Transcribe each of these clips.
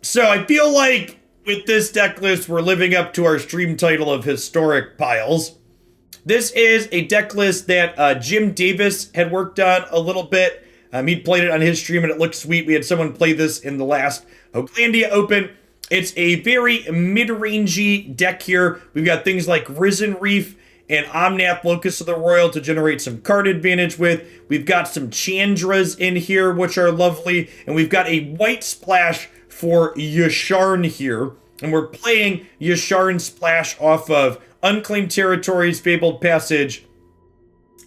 So I feel like with this deck list, we're living up to our stream title of Historic Piles. This is a deck list that Jim Davis had worked on a little bit. He'd played it on his stream and it looked sweet. We had someone play this in the last Oaklandia Open. It's a very mid-rangey deck here. We've got things like Risen Reef and Omnath, Locus of the Roil to generate some card advantage with. We've got some Chandras in here, which are lovely. And we've got a white splash for Yasharn here. And we're playing Yasharn splash off of Unclaimed Territories, Fabled Passage,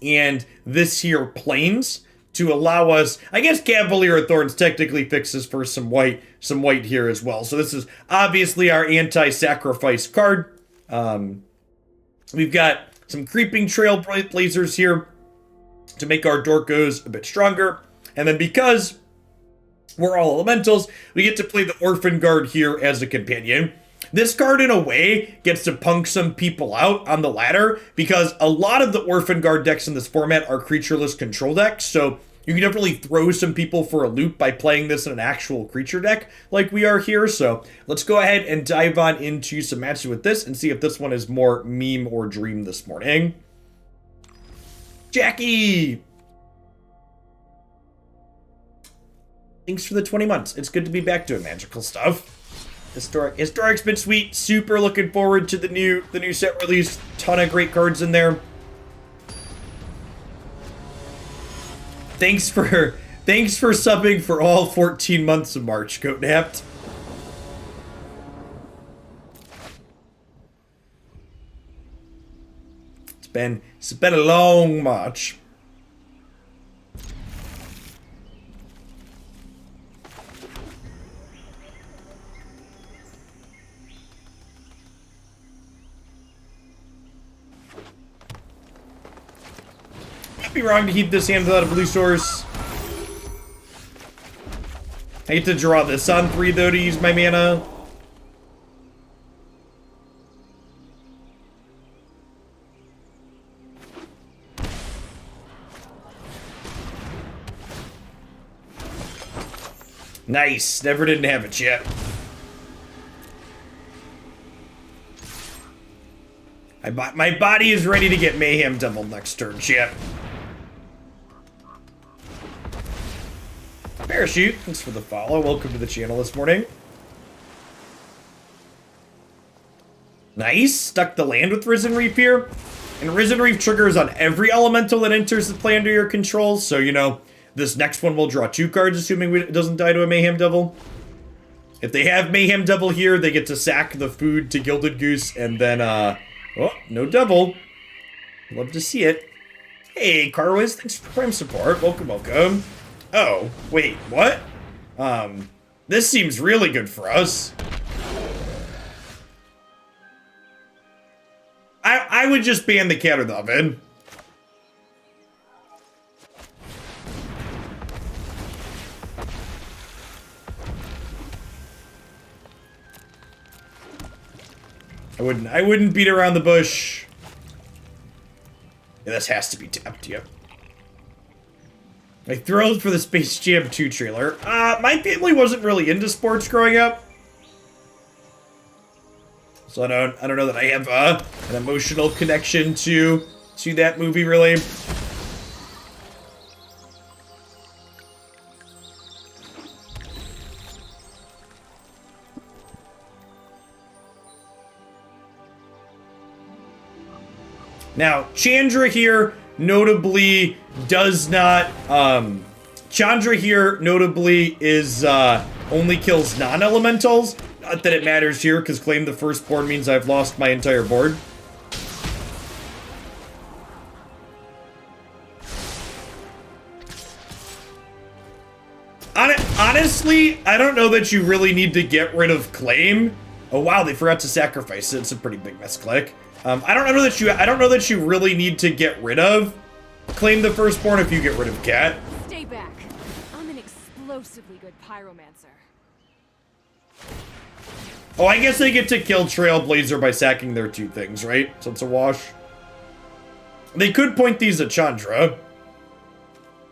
and this here Plains to allow us, I guess Cavalier of Thorns technically fixes for some white here as well. So this is obviously our anti-sacrifice card. We've got some Creeping Trailblazers here to make our Dorkos a bit stronger. And then because we're all elementals, we get to play the Orphanguard here as a companion. This card, in a way, gets to punk some people out on the ladder because a lot of the Orphanguard decks in this format are creatureless control decks, so you can definitely throw some people for a loop by playing this in an actual creature deck like we are here. So let's go ahead and dive on into some matches with this and see if this one is more meme or dream this morning. Jackie! Thanks for the 20 months. It's good to be back doing magical stuff. Historic's been sweet. Super looking forward to the new set release. Ton of great cards in there. Thanks for subbing for all 14 months of March, Goatnapped. It's been a long March. Be wrong to keep this hand without a blue source. I hate to draw this on 3 though to use my mana. Nice. Never didn't have it yet. My body is ready to get Mayhem Devil next turn, chat. Parachute, thanks for the follow. Welcome to the channel this morning. Nice. Stuck the land with Risen Reef here. And Risen Reef triggers on every elemental that enters the play under your control. So, you know, this next one will draw 2 cards, assuming it doesn't die to a Mayhem Devil. If they have Mayhem Devil here, they get to sack the food to Gilded Goose. And then, oh, no Devil. Love to see it. Hey, Carwiz, thanks for Prime support. Welcome, welcome. Oh, wait, what? This seems really good for us. I would just ban the cat or the oven. I wouldn't beat around the bush. Yeah, this has to be tapped, yep. I thrilled for the Space Jam 2 trailer. My family wasn't really into sports growing up. So I don't know that I have an emotional connection to that movie, really. Now, Chandra here notably does not, Chandra here notably is, only kills non-elementals. Not that it matters here, because claim the firstborn means I've lost my entire board. Honestly, I don't know that you really need to get rid of claim. Oh wow, they forgot to sacrifice it. It's a pretty big misclick. I don't know that you really need to get rid of claim the firstborn if you get rid of cat. Stay back. I'm an explosively good pyromancer. Oh, I guess they get to kill Trailblazer by sacking their 2 things, right? So it's a wash. They could point these at Chandra.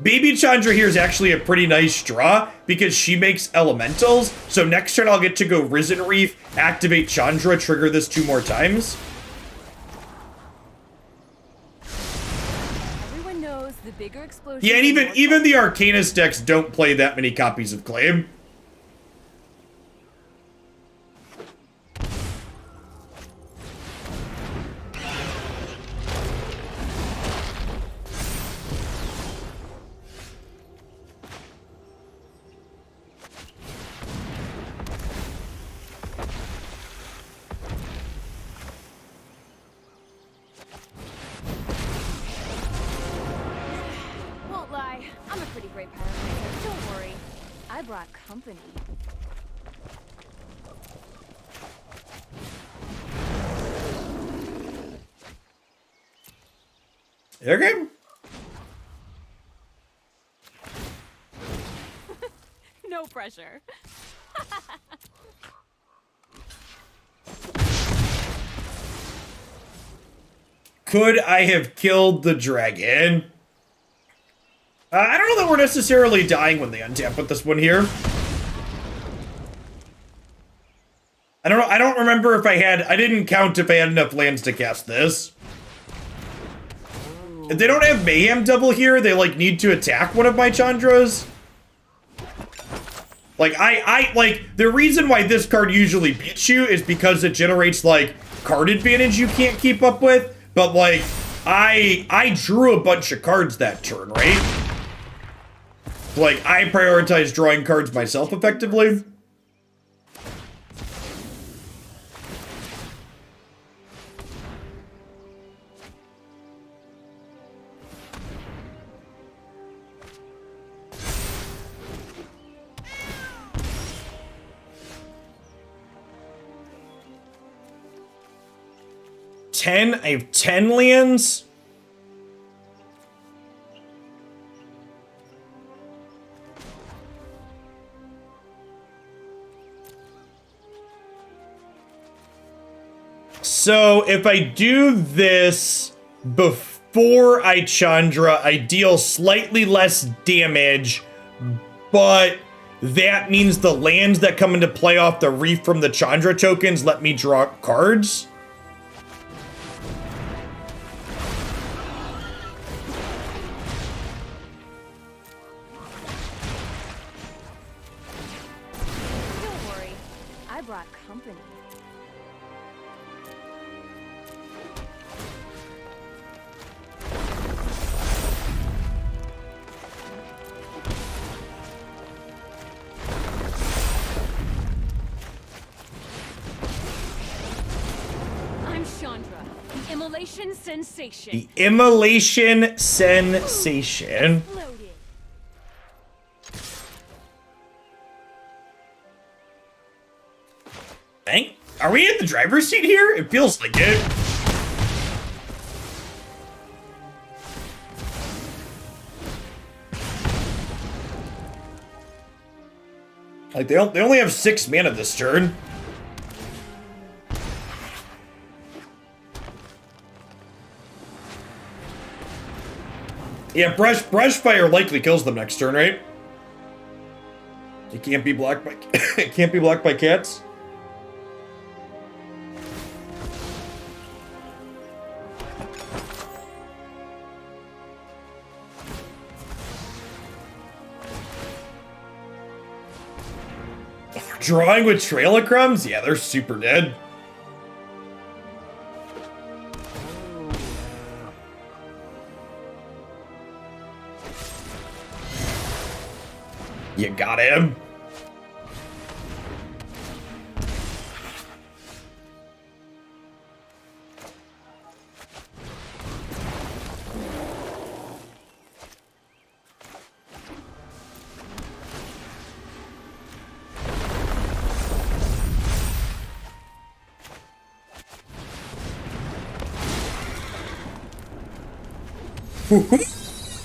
Baby Chandra here is actually a pretty nice draw because she makes elementals. So next turn I'll get to go Risen Reef, activate Chandra, trigger this 2 more times. Everyone knows the bigger explosion. Yeah, and even the Arcanist decks don't play that many copies of Claim. Won't lie, I'm a pretty great pyromancer. Don't worry, I brought company. Okay. No pressure. Could I have killed the dragon? I don't know that we're necessarily dying when they untap with this one here. I don't know. I don't remember if I didn't count if I had enough lands to cast this. If they don't have Mayhem double here, they like need to attack one of my Chandras. Like I like the reason why this card usually beats you is because it generates like card advantage you can't keep up with. But like I drew a bunch of cards that turn, right? Like I prioritize drawing cards myself effectively. I have 10 lands. So if I do this before I Chandra, I deal slightly less damage, but that means the lands that come into play off the Reef from the Chandra tokens let me draw cards. Sensation. The Immolation Sensation. Dang, are we in the driver's seat here? It feels like it. Like they only have 6 mana this turn. Yeah, Brushfire likely kills them next turn, right? It can't be blocked by it can't be blocked by cats. Drawing with Trail of Crumbs? Yeah, they're super dead. You got him.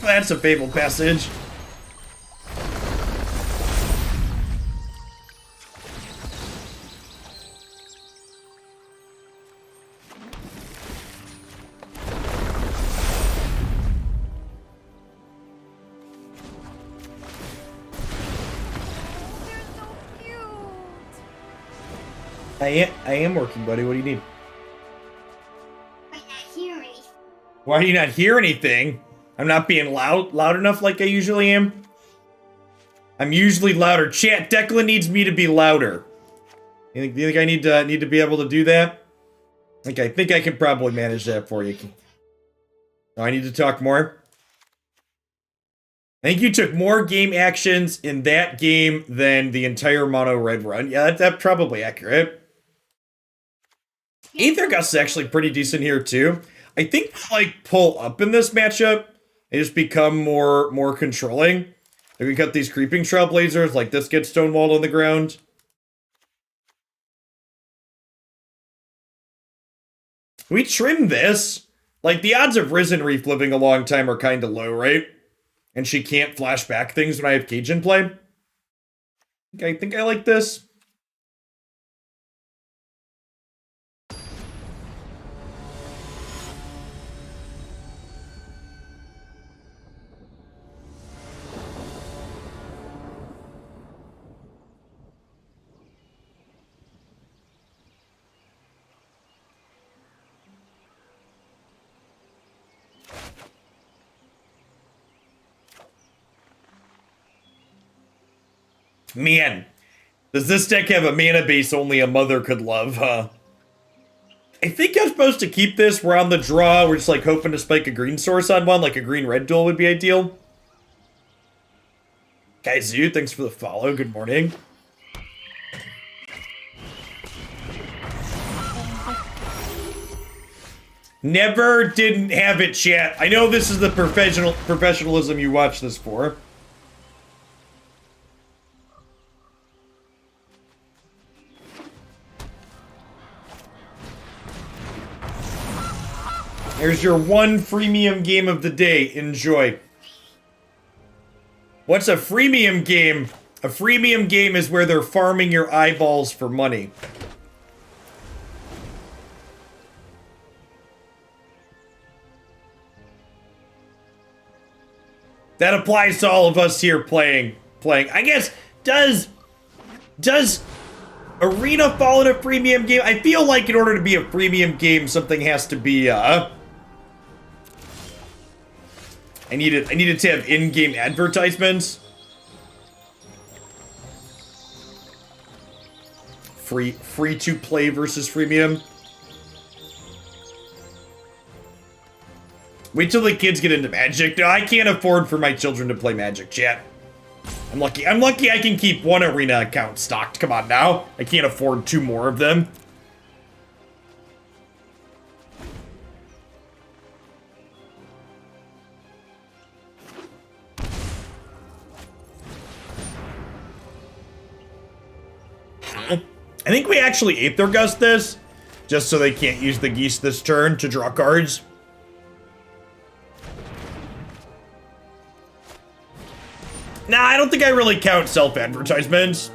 That's a Fabled Passage. I am working, buddy. What do you need? I not hear anything. Why do you not hear anything? I'm not being loud enough like I usually am. I'm usually louder. Chat, Declan needs me to be louder. You think I need to be able to do that? Okay, I think I can probably manage that for you. Oh, I need to talk more. I think you took more game actions in that game than the entire mono red run. Yeah, that's probably accurate. Aether Gust is actually pretty decent here too. I think like pull up in this matchup and just become more controlling. Like we cut these Creeping Trailblazers, like this gets stonewalled on the ground. We trim this. Like the odds of Risen Reef living a long time are kind of low, right? And she can't flash back things when I have Cajun play. Okay, I think I like this. Man, does this deck have a mana base only a mother could love, huh? I think I'm supposed to keep this. We're on the draw. We're just like hoping to spike a green source on one, like a green-red duel would be ideal. Kaizu, thanks for the follow. Good morning. Never didn't have it, chat. I know this is the professionalism you watch this for. Here's your one freemium game of the day. Enjoy. What's a freemium game? A freemium game is where they're farming your eyeballs for money. That applies to all of us here playing. I guess, does Arena fall in a freemium game? I feel like in order to be a freemium game, something has to be, I needed to have in-game advertisements. Free to play versus freemium. Wait till the kids get into Magic. No, I can't afford for my children to play Magic, chat. I'm lucky I can keep one Arena account stocked. Come on now. I can't afford 2 more of them. I think we actually Aether Gust this, just so they can't use the Geese this turn to draw cards. Nah, I don't think I really count self-advertisements.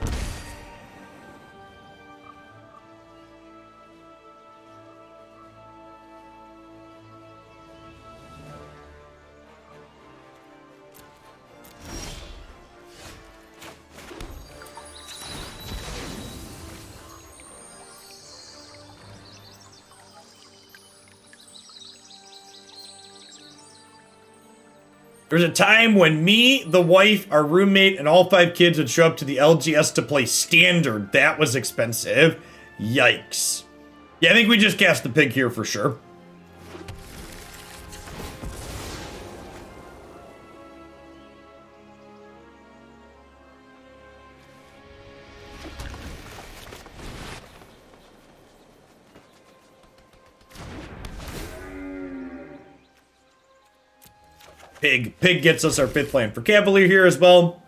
There was a time when me, the wife, our roommate, and all 5 kids would show up to the LGS to play Standard. That was expensive. Yikes. Yeah, I think we just cast the pig here for sure. Pig gets us our 5th land for Cavalier here as well.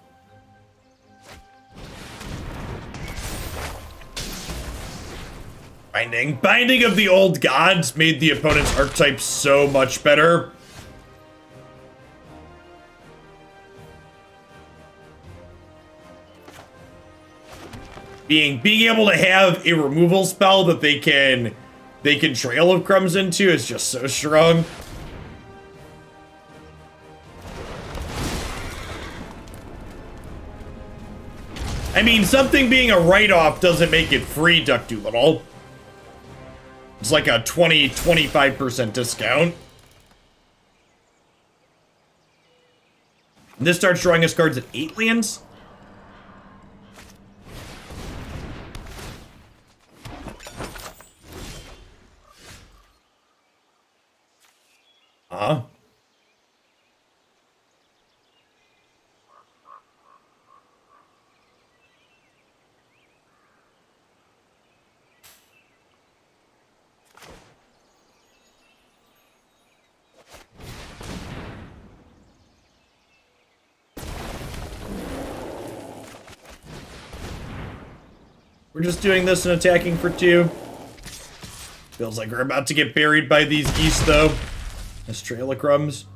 Binding of the Old Gods made the opponent's archetype so much better. Being able to have a removal spell that they can Trail of Crumbs into is just so strong. I mean, something being a write-off doesn't make it free, Duck Doolittle. It's like a 20-25% discount. And this starts drawing us cards at 8 lands. We're just doing this and attacking for 2. Feels like we're about to get buried by these geese, though. This trail of crumbs.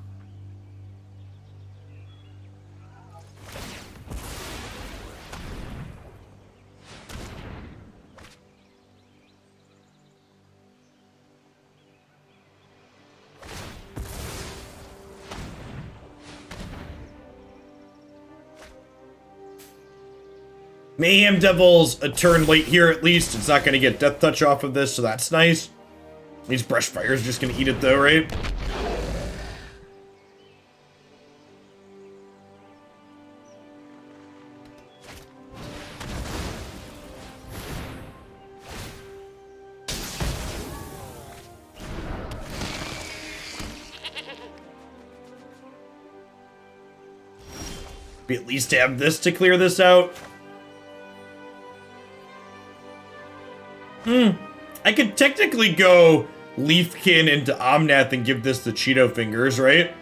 Mayhem Devil's a turn late here at least. It's not going to get Death Touch off of this, so that's nice. These Brushfire's just going to eat it though, right? We at least have this to clear this out. I could technically go Leafkin into Omnath and give this the Cheeto fingers, right?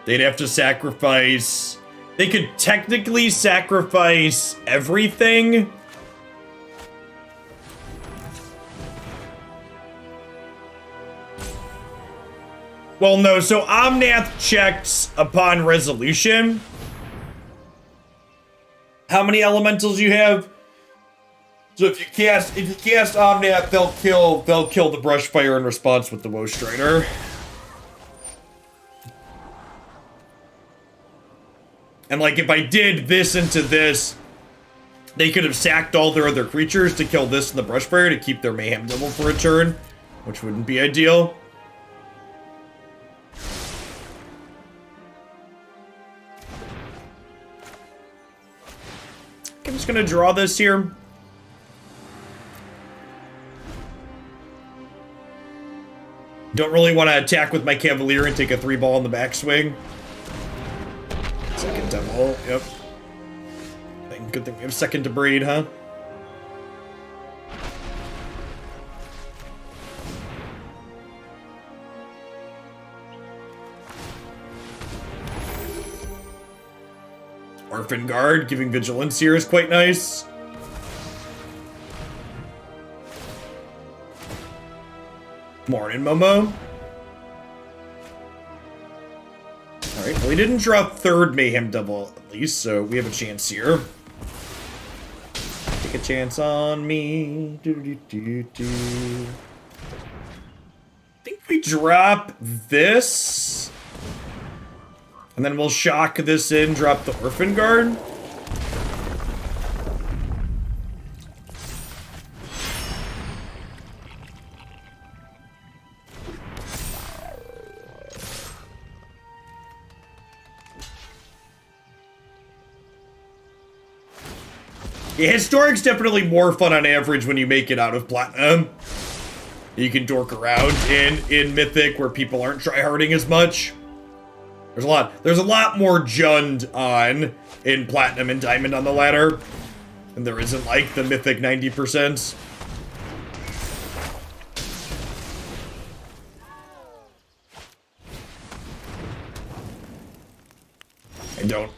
They'd have to sacrifice... They could technically sacrifice everything. Well, no, so Omnath checks upon resolution. How many elementals you have? So if you cast Omnath, they'll kill the Brushfire in response with the Woe Strider. And like if I did this into this, they could have sacked all their other creatures to kill this and the Brushfire to keep their Mayhem Devil for a turn, which wouldn't be ideal. I'm just gonna draw this here. Don't really want to attack with my Cavalier and take a 3-ball in the backswing. Second Devil, yep. Good thing we have second to breed, huh? Orphanguard, giving Vigilance here is quite nice. Morning, Momo. Alright, well, we didn't draw third Mayhem Devil, at least, so we have a chance here. Take a chance on me. I think we drop this. And then we'll shock this in, drop the Orphanguard. Yeah, Historic's definitely more fun on average when you make it out of Platinum. You can dork around in Mythic where people aren't tryharding as much. There's a lot more Jund on in Platinum and Diamond on the ladder. And there isn't like the Mythic 90%.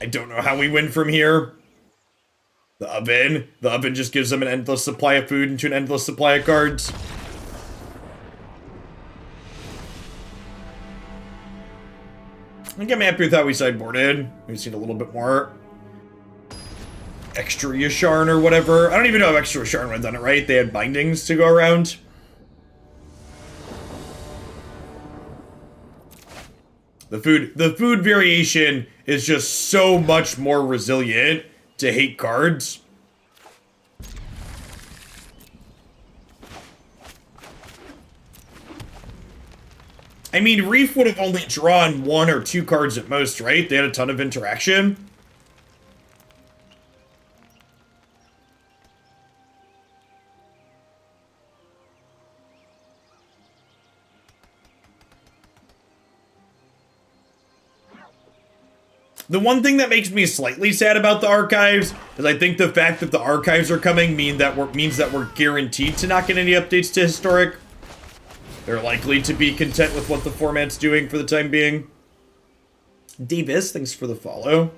I don't know how we win from here. The oven just gives them an endless supply of food into an endless supply of cards. I think I'm happy with how we sideboarded. We've seen a little bit more extra Yasharn or whatever. I don't even know if extra Yasharn would have done it right. They had bindings to go around. The food variation is just so much more resilient to hate cards. I mean, Reef would have only drawn 1 or 2 cards at most, right? They had a ton of interaction. The one thing that makes me slightly sad about the archives is I think the fact that the archives are coming means that we're guaranteed to not get any updates to Historic. They're likely to be content with what the format's doing for the time being. Davis, thanks for the follow.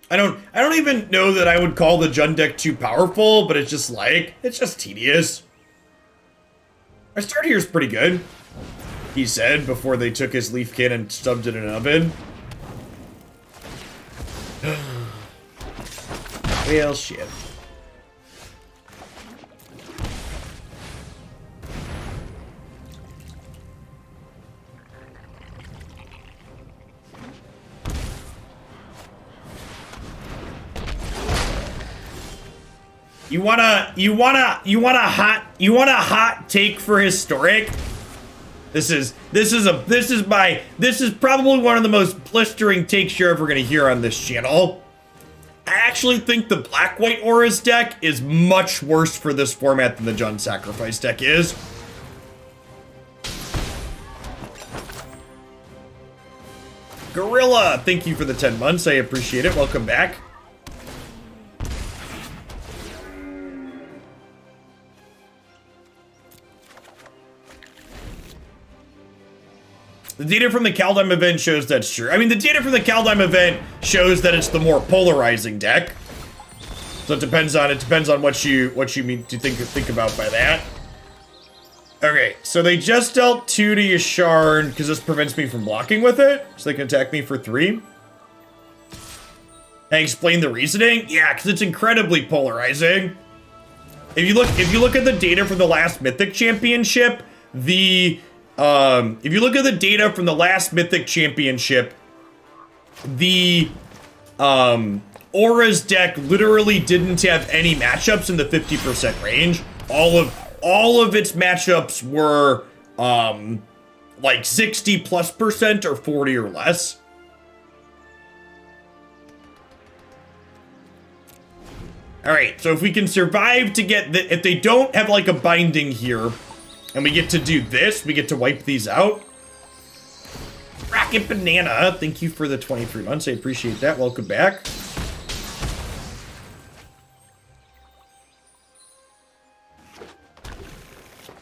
I don't even know that I would call the Jund deck too powerful, but it's just tedious. Our start here is pretty good, he said before they took his Leafkin and stubbed it in an oven. Well, shit. You want a hot take for Historic? This is probably one of the most blistering takes you're ever gonna hear on this channel. I actually think the black-white Auras deck is much worse for this format than the Jund Sacrifice deck is. Gorilla, thank you for the 10 months. I appreciate it. Welcome back. The data from the Kaldheim event shows that's true. I mean, the data from the Kaldheim event shows that it's the more polarizing deck. So it depends on what you mean to think about by that. Okay, so they just dealt 2 to Yasharn because this prevents me from blocking with it, so they can attack me for 3. And explain the reasoning? Yeah, because it's incredibly polarizing. If you look at the data from the last Mythic Championship, the Auras deck literally didn't have any matchups in the 50% range. All of its matchups were like 60+% or 40 or less. All right, so if we can survive to get if they don't have like a binding here, and we get to do this, we get to wipe these out. Rocket Banana, thank you for the 23 months. I appreciate that. Welcome back.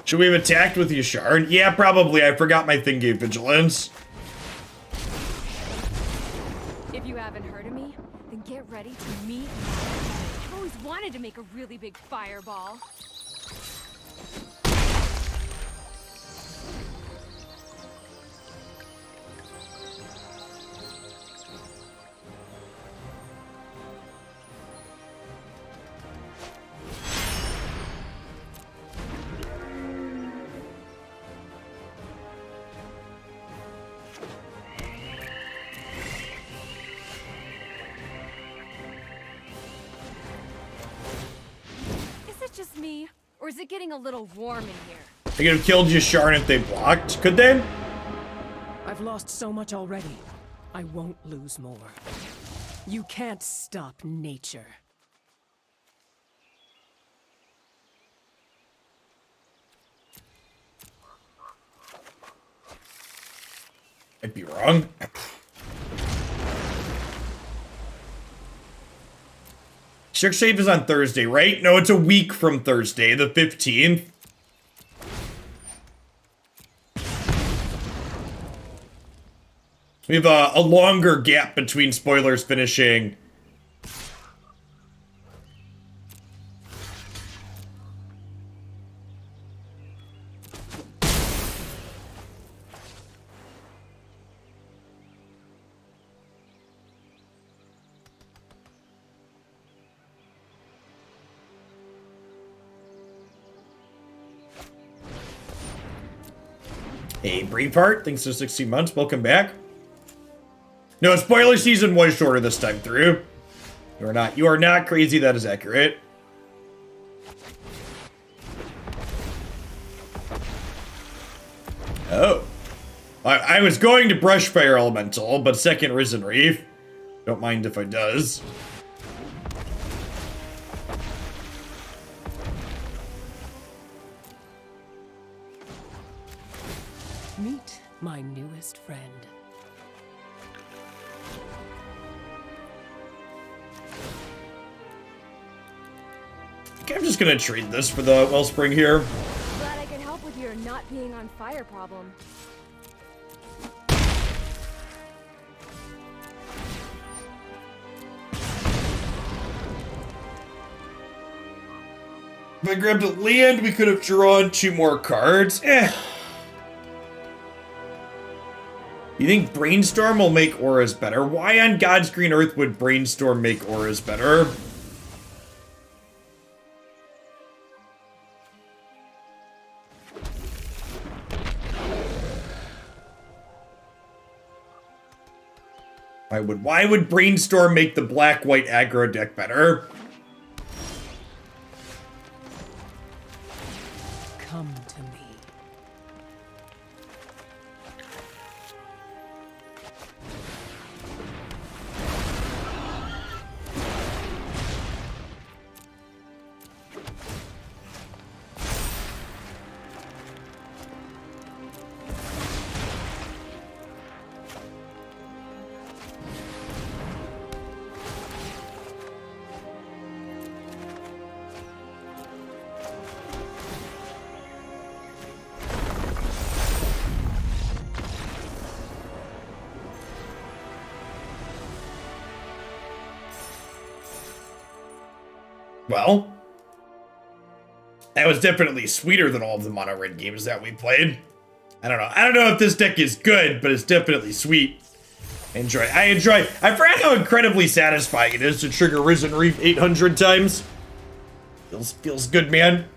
Should we have attacked with Yasharn? Yeah, probably. I forgot my thing gave vigilance. If you haven't heard of me, then get ready to meet me. I've always wanted to make a really big fireball. Just me, or is it getting a little warm in here? They could have killed Yasharn if they blocked. Could they? I've lost so much already. I won't lose more. You can't stop nature. I'd be wrong. Strixhaven is on Thursday, right? No, it's a week from Thursday, the 15th. We have a longer gap between spoilers finishing. Hey, Braveheart, thanks for 16 months. Welcome back. No, spoiler season was shorter this time through. You are not crazy. That is accurate. Oh. I was going to Brushfire Elemental, but second Risen Reef. Don't mind if I does. Meet my newest friend. Okay, I'm just gonna trade this for the Wellspring here. Glad I could help with your not being on fire problem. If I grabbed a land, we could have drawn 2 more cards. You think Brainstorm will make auras better? Why on God's green earth would Brainstorm make auras better? Why would Brainstorm make the black-white aggro deck better? Come to me. Well, that was definitely sweeter than all of the mono red games that we played. I don't know. I don't know if this deck is good, but it's definitely sweet. I forgot how incredibly satisfying it is to trigger Risen Reef 800 times. Feels good, man.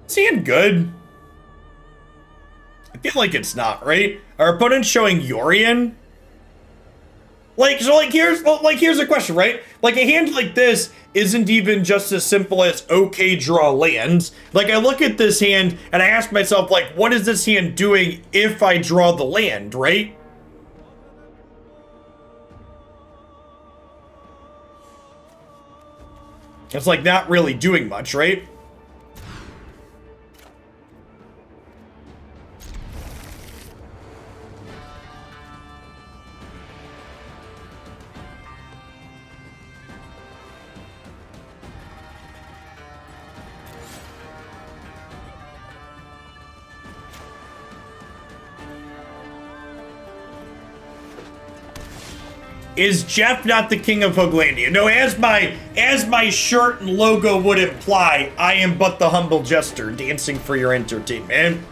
Seeing good. I feel like it's not, right? Our opponent's showing Yorion. Here's a question, right? Like, a hand like this isn't even just as simple as, okay, draw lands. Like, I look at this hand, and I ask myself, like, what is this hand doing if I draw the land, right? It's, like, not really doing much, right? Is Jeff not the king of Hooglandia? No, as my shirt and logo would imply, I am but the humble jester dancing for your entertainment.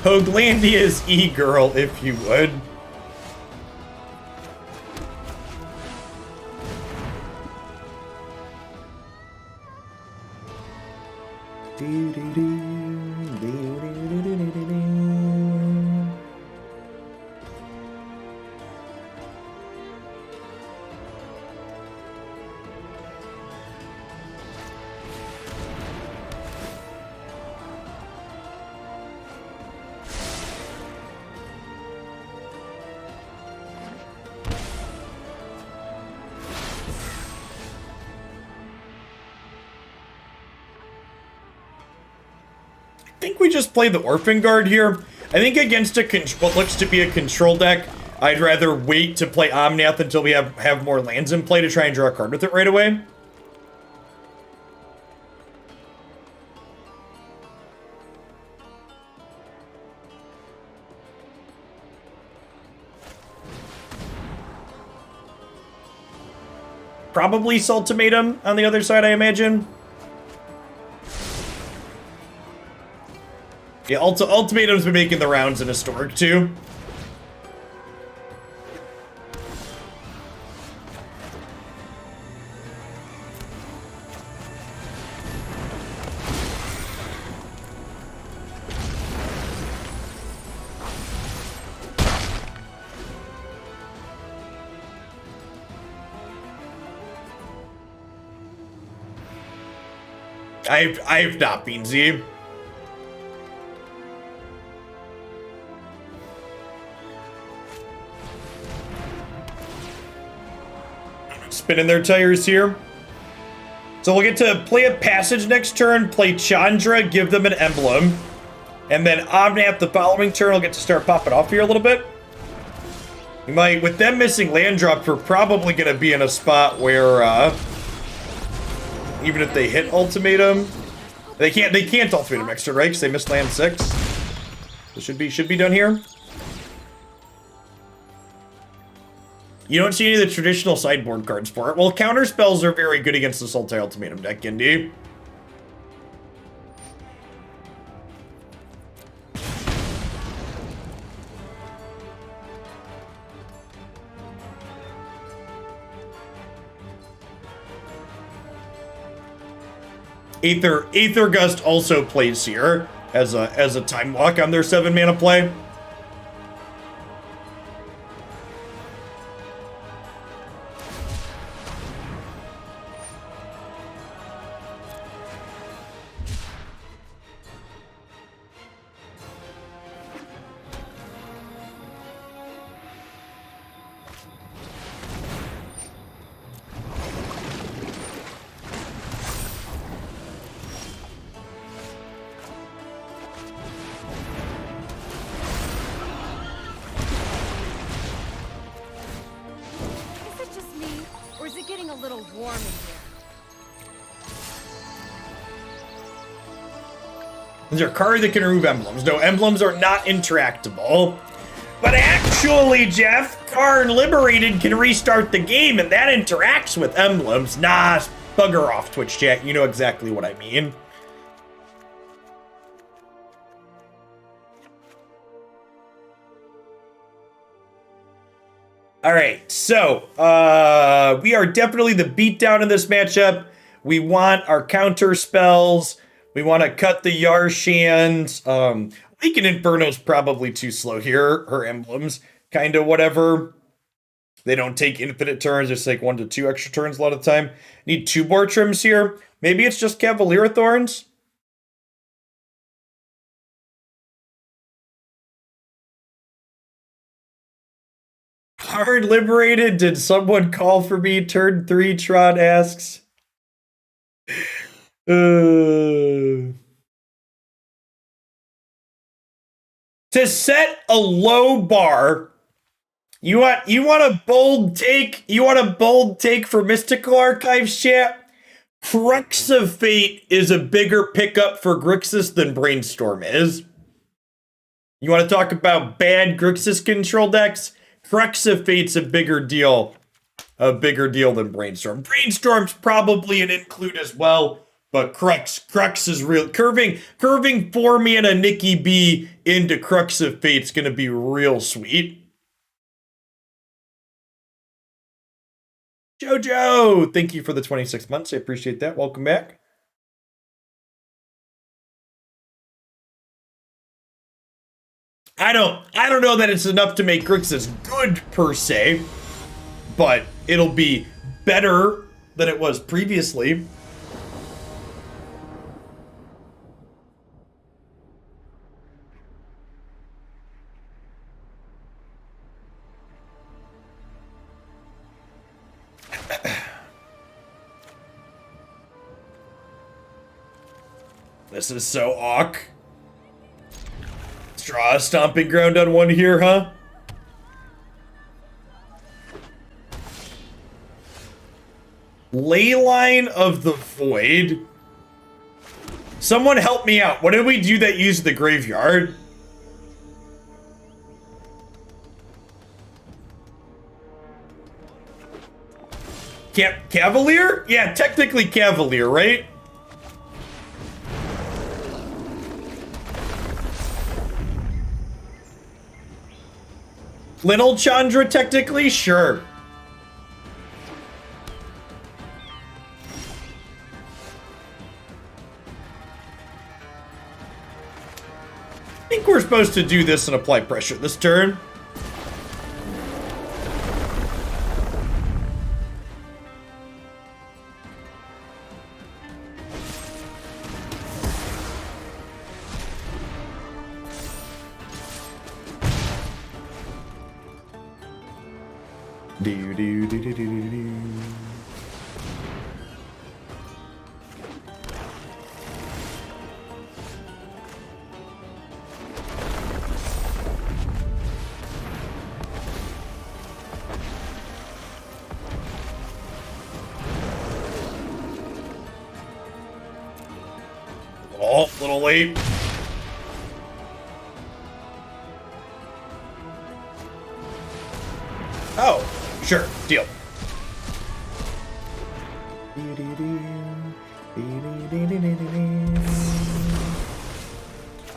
Hooglandia's e-girl, if you would. think we just play the Orphanguard here. I think against what looks to be a control deck, I'd rather wait to play Omnath until we have more lands in play to try and draw a card with it right away. Probably Ultimatum on the other side, I imagine. Yeah, Ultimatum's been making the rounds in Historic, too. I've not been Z. Spinning their tires here. So we'll get to play a passage next turn, play Chandra, give them an emblem. And then Omnath the following turn will get to start popping off here a little bit. We might, with them missing land drops, we're probably going to be in a spot where, even if they hit Ultimatum, they can't Ultimatum next turn, right? Because they missed land 6. So should be done here. You don't see any of the traditional sideboard cards for it. Well, counter spells are very good against the Sultai Ultimatum deck, Indy. Aether Gust also plays here as a time lock on their 7 mana play. Is there a card that can remove emblems? No, emblems are not interactable. But actually, Jeff, Karn Liberated can restart the game, and that interacts with emblems. Nah, bugger off, Twitch chat. You know exactly what I mean. All right, so we are definitely the beatdown in this matchup. We want our counter spells. We want to cut the Yasharns. Leafkin Inferno's probably too slow here. Her emblems, kind of whatever. They don't take infinite turns. It's like 1 to 2 extra turns a lot of the time. Need 2 more trims here. Maybe it's just Cavalier of Thorns. Hard Liberated. Did someone call for me? Turn 3, Tron asks. To set a low bar, you want a bold take? You want a bold take for Mystical Archives chat? Crux of Fate is a bigger pickup for Grixis than Brainstorm is. You want to talk about bad Grixis control decks? Crux of Fate's a bigger deal than Brainstorm. Brainstorm's probably an include as well. But Crux is real. Curving 4 mana Nikki B into Crux of Fate's gonna be real sweet. Jojo, thank you for the 26 months. I appreciate that. Welcome back. I don't know that it's enough to make Grixis good per se, but it'll be better than it was previously. This is so awk. draw a Stomping Ground on one here, huh? Leyline of the Void. Someone help me out. What did we do that used the graveyard? Cavalier? Yeah, technically Cavalier, right? Little Chandra, technically? Sure. I think we're supposed to do this and apply pressure this turn. Oh, a little late. Oh, sure, deal.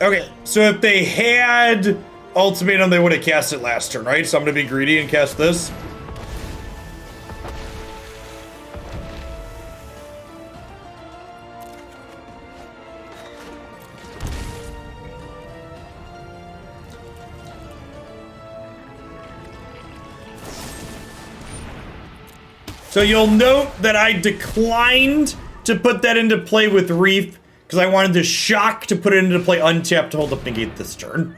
Okay, so if they had Ultimatum, they would have cast it last turn, right? So I'm gonna be greedy and cast this. So you'll note that I declined to put that into play with Reef because I wanted to shock to put it into play untapped to hold up Negate this turn.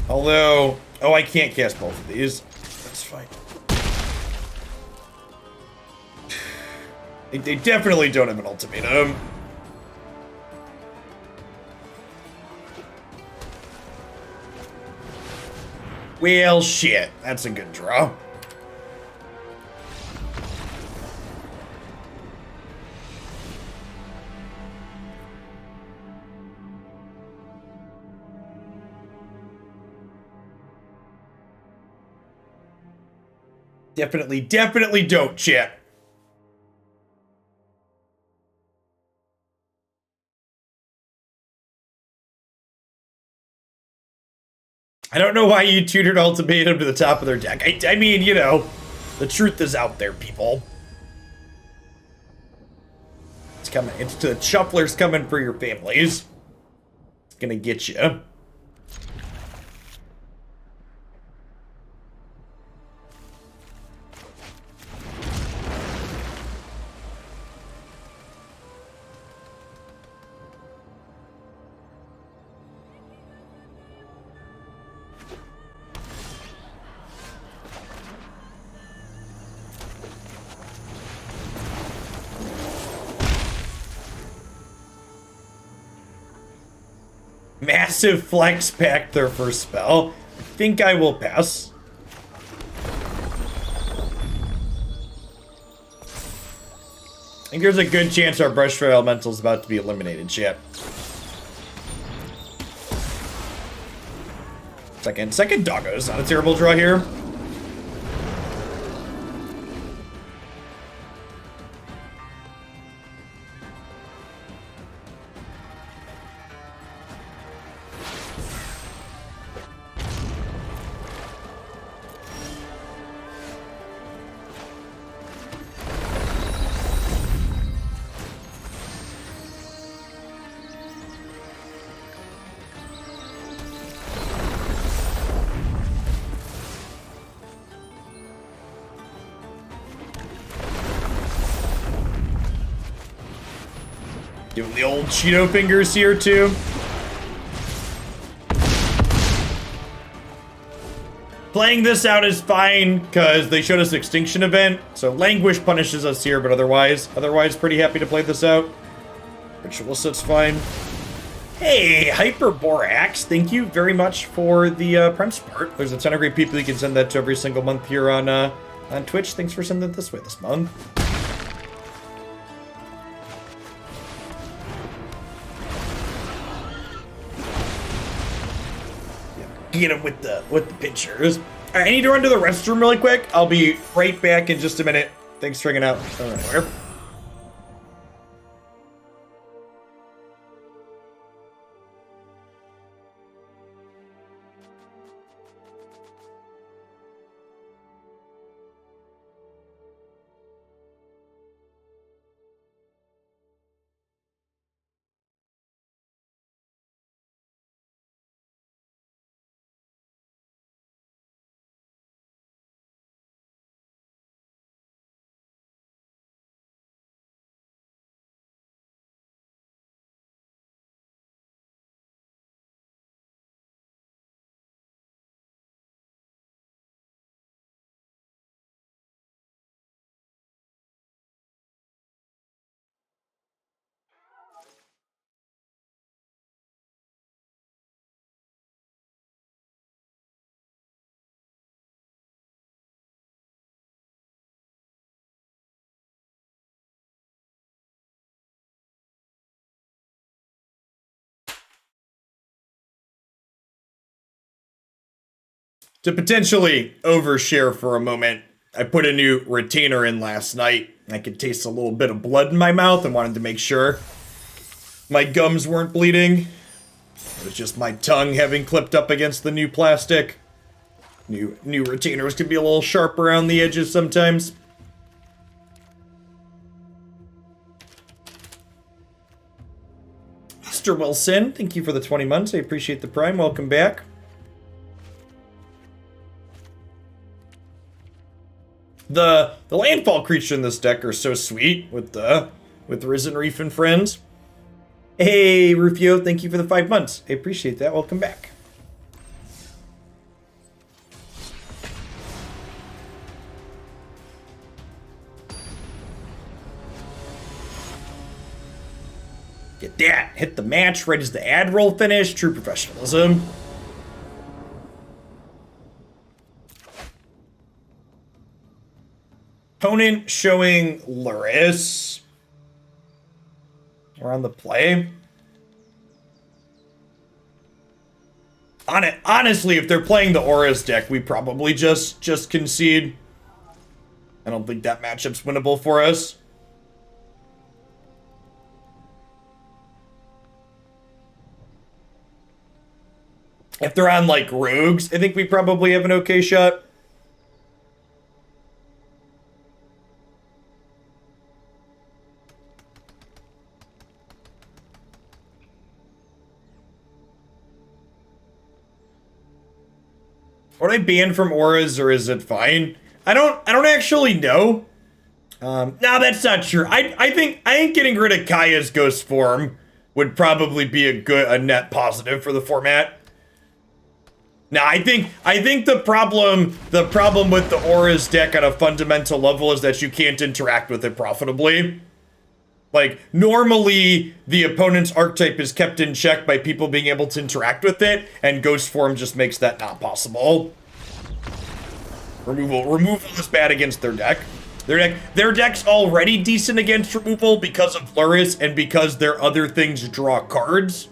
Although, oh, I can't cast both of these. That's fine. They definitely don't have an ultimatum. Well, shit. That's a good draw. Definitely don't, chat. I don't know why you tutored Ultimatum to the top of their deck. I mean, you know, the truth is out there, people. It's coming. It's the Shuffler's coming for your families. It's gonna get you. Massive flex pack their first spell. I think I will pass. I think there's a good chance our Brushfire Elemental is about to be eliminated, chat. Second doggo is not a terrible draw here. Doing the old Cheeto fingers here, too. Playing this out is fine, because they showed us Extinction Event, so Languish punishes us here, but otherwise pretty happy to play this out. Ritual set's fine. Hey, Hyperborax, thank you very much for the Prime support. There's a ton of great people you can send that to every single month here on Twitch. Thanks for sending it this way this month. Get him with the pictures. All right, I need to run to the restroom really quick. I'll be right back in just a minute. Thanks for hanging out. Don't run anywhere. To potentially overshare for a moment, I put a new retainer in last night. I could taste a little bit of blood in my mouth and wanted to make sure my gums weren't bleeding. It was just my tongue having clipped up against the new plastic. New retainers can be a little sharp around the edges sometimes. Mr. Wilson, thank you for the 20 months. I appreciate the Prime. Welcome back. The landfall creature in this deck are so sweet with Risen Reef and friends. Hey Rufio, thank you for the 5 months. I appreciate that. Welcome back. Get that. Hit the match right as the ad roll finished. True professionalism. Opponent showing Luris. We're on the play. Honestly, if they're playing the Aura's deck, we probably just concede. I don't think that matchup's winnable for us. If they're on, like, Rogues, I think we probably have an okay shot. Are they banned from auras, or is it fine? I don't actually know. No, that's not true. I think getting rid of Kaya's ghost form would probably be a net positive for the format. Now, I think the problem with the auras deck on a fundamental level is that you can't interact with it profitably. Like, normally, the opponent's archetype is kept in check by people being able to interact with it, and Ghost Form just makes that not possible. Removal is bad against their deck. Their deck's already decent against removal because of Luris and because their other things draw cards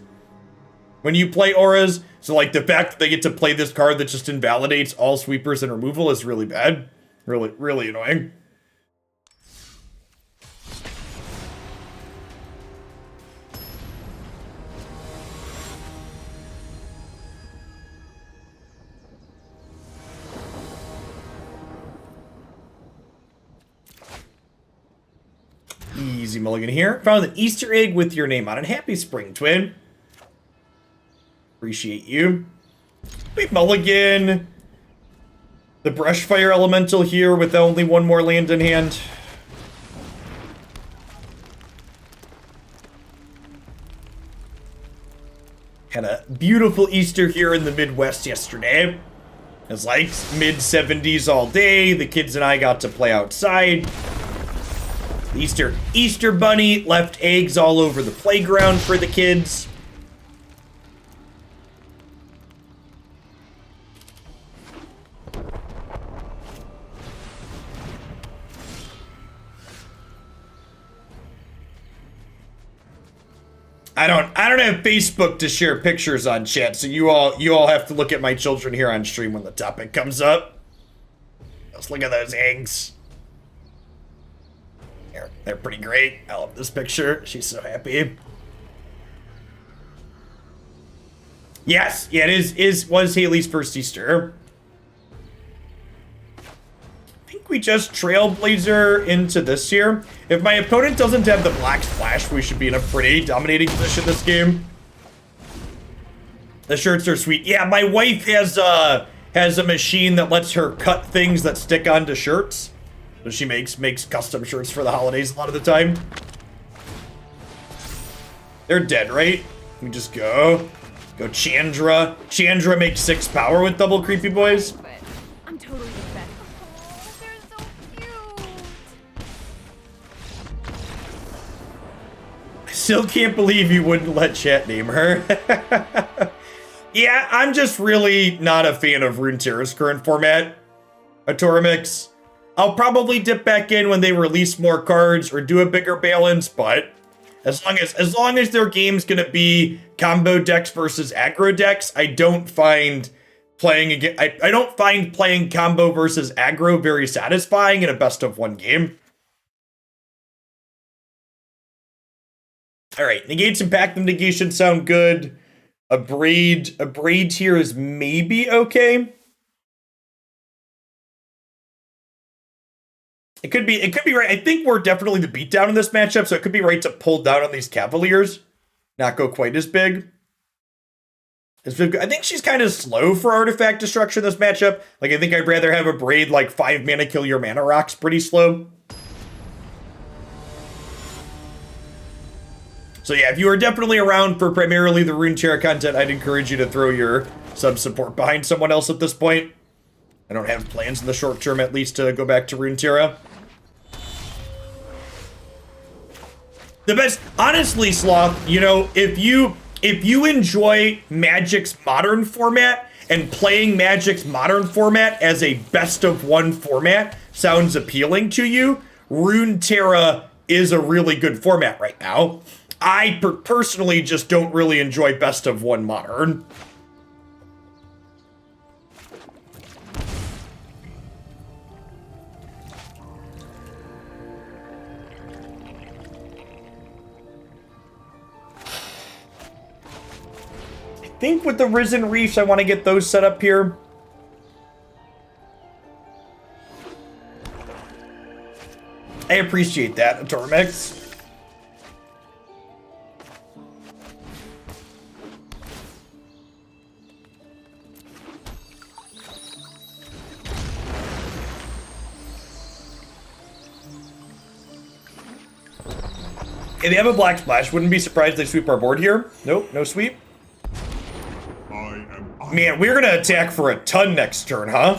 when you play auras. So, like, the fact that they get to play this card that just invalidates all sweepers and removal is really bad. Really, really annoying. Easy mulligan here. Found an Easter egg with your name on it. Happy spring, twin. Appreciate you. We mulligan the Brushfire Elemental here with only one more land in hand. Had a beautiful Easter here in the Midwest yesterday. It's like mid-70s all day. The kids and I got to play outside. Easter Bunny left eggs all over the playground for the kids. I don't have Facebook to share pictures on chat, so you all have to look at my children here on stream when the topic comes up. Let's look at those eggs. They're pretty great. I love this picture. She's so happy. Yes, yeah, was Haley's first Easter. I think we just Trailblazer into this here. If my opponent doesn't have the black splash, we should be in a pretty dominating position this game. The shirts are sweet. Yeah, my wife has a machine that lets her cut things that stick onto shirts. So she makes custom shirts for the holidays a lot of the time. They're dead, right? We just go Chandra. Chandra makes 6 power with double creepy boys. But I'm totally pathetic. Oh, they're so cute. I still can't believe you wouldn't let chat name her. Yeah, I'm just really not a fan of Runeterra's current format. Atoramix. I'll probably dip back in when they release more cards or do a bigger balance, but as long as their game's gonna be combo decks versus aggro decks, I don't find playing again. I don't find playing combo versus aggro very satisfying in a best of 1 game. All right, Negates and Pact of Negation sound good. A braid here is maybe okay. It could be right. I think we're definitely the beatdown in this matchup, so it could be right to pull down on these Cavaliers, not go quite as big. I think she's kind of slow for artifact destruction this matchup. Like, I think I'd rather have a braid like 5 mana kill your mana rocks pretty slow. So yeah, if you are definitely around for primarily the Runeterra content, I'd encourage you to throw your sub support behind someone else at this point. I don't have plans in the short term, at least, to go back to Runeterra. The best, honestly, Sloth, you know, if you enjoy Magic's modern format and playing Magic's modern format as a best of 1 format sounds appealing to you, Runeterra is a really good format right now. I personally just don't really enjoy best of 1 modern. I think with the Risen Reefs, I want to get those set up here. I appreciate that, Atormix. Okay, they have a black splash. Wouldn't be surprised they sweep our board here. Nope, no sweep. Man, we're gonna attack for a ton next turn, huh?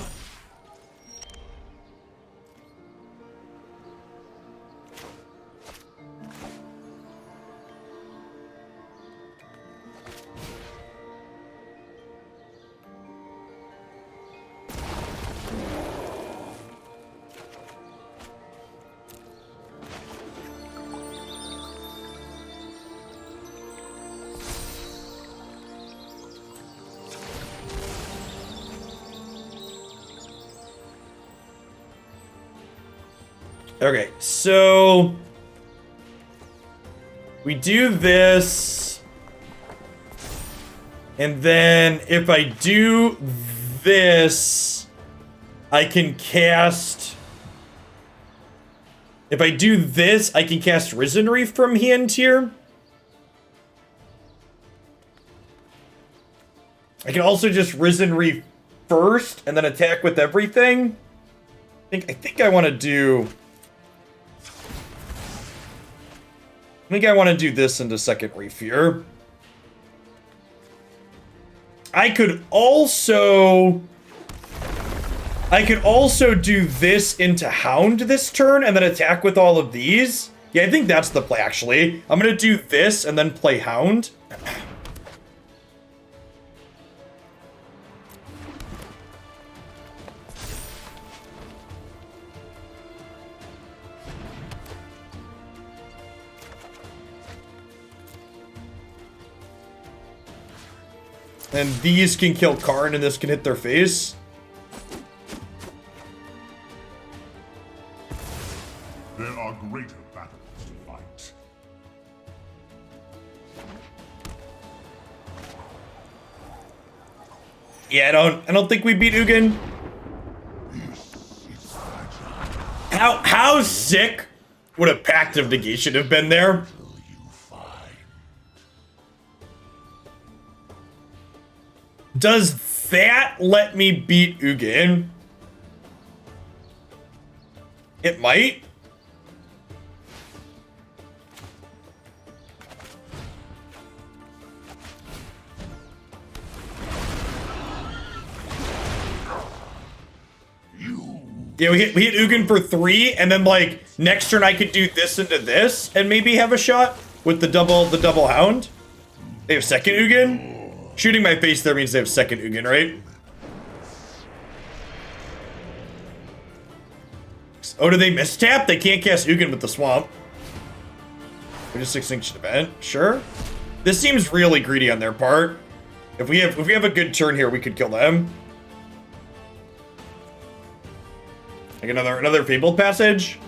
Okay, so we do this, and then if I do this, I can cast, if I do this, I can cast Risen Reef from hand here. I can also just Risen Reef first, and then attack with everything. I think I want to do... I think I want to do this into second reef here. I could also I could also do this into Hound this turn and then attack with all of these. Yeah, I think that's the play, actually. I'm going to do this and then play Hound. And these can kill Karn and this can hit their face. There are greater battles to fight. Yeah, I don't think we beat Ugin. How sick would a Pact of Negation have been there? Does that let me beat Ugin? It might. Yeah, we hit Ugin for 3, and then like next turn I could do this into this and maybe have a shot with the double Hound. They have second Ugin. Shooting my face there means they have second Ugin, right? Oh, do they mistap? They can't cast Ugin with the swamp. We just Extinction Event, sure. This seems really greedy on their part. If we have a good turn here, we could kill them. Like another Fabled Passage.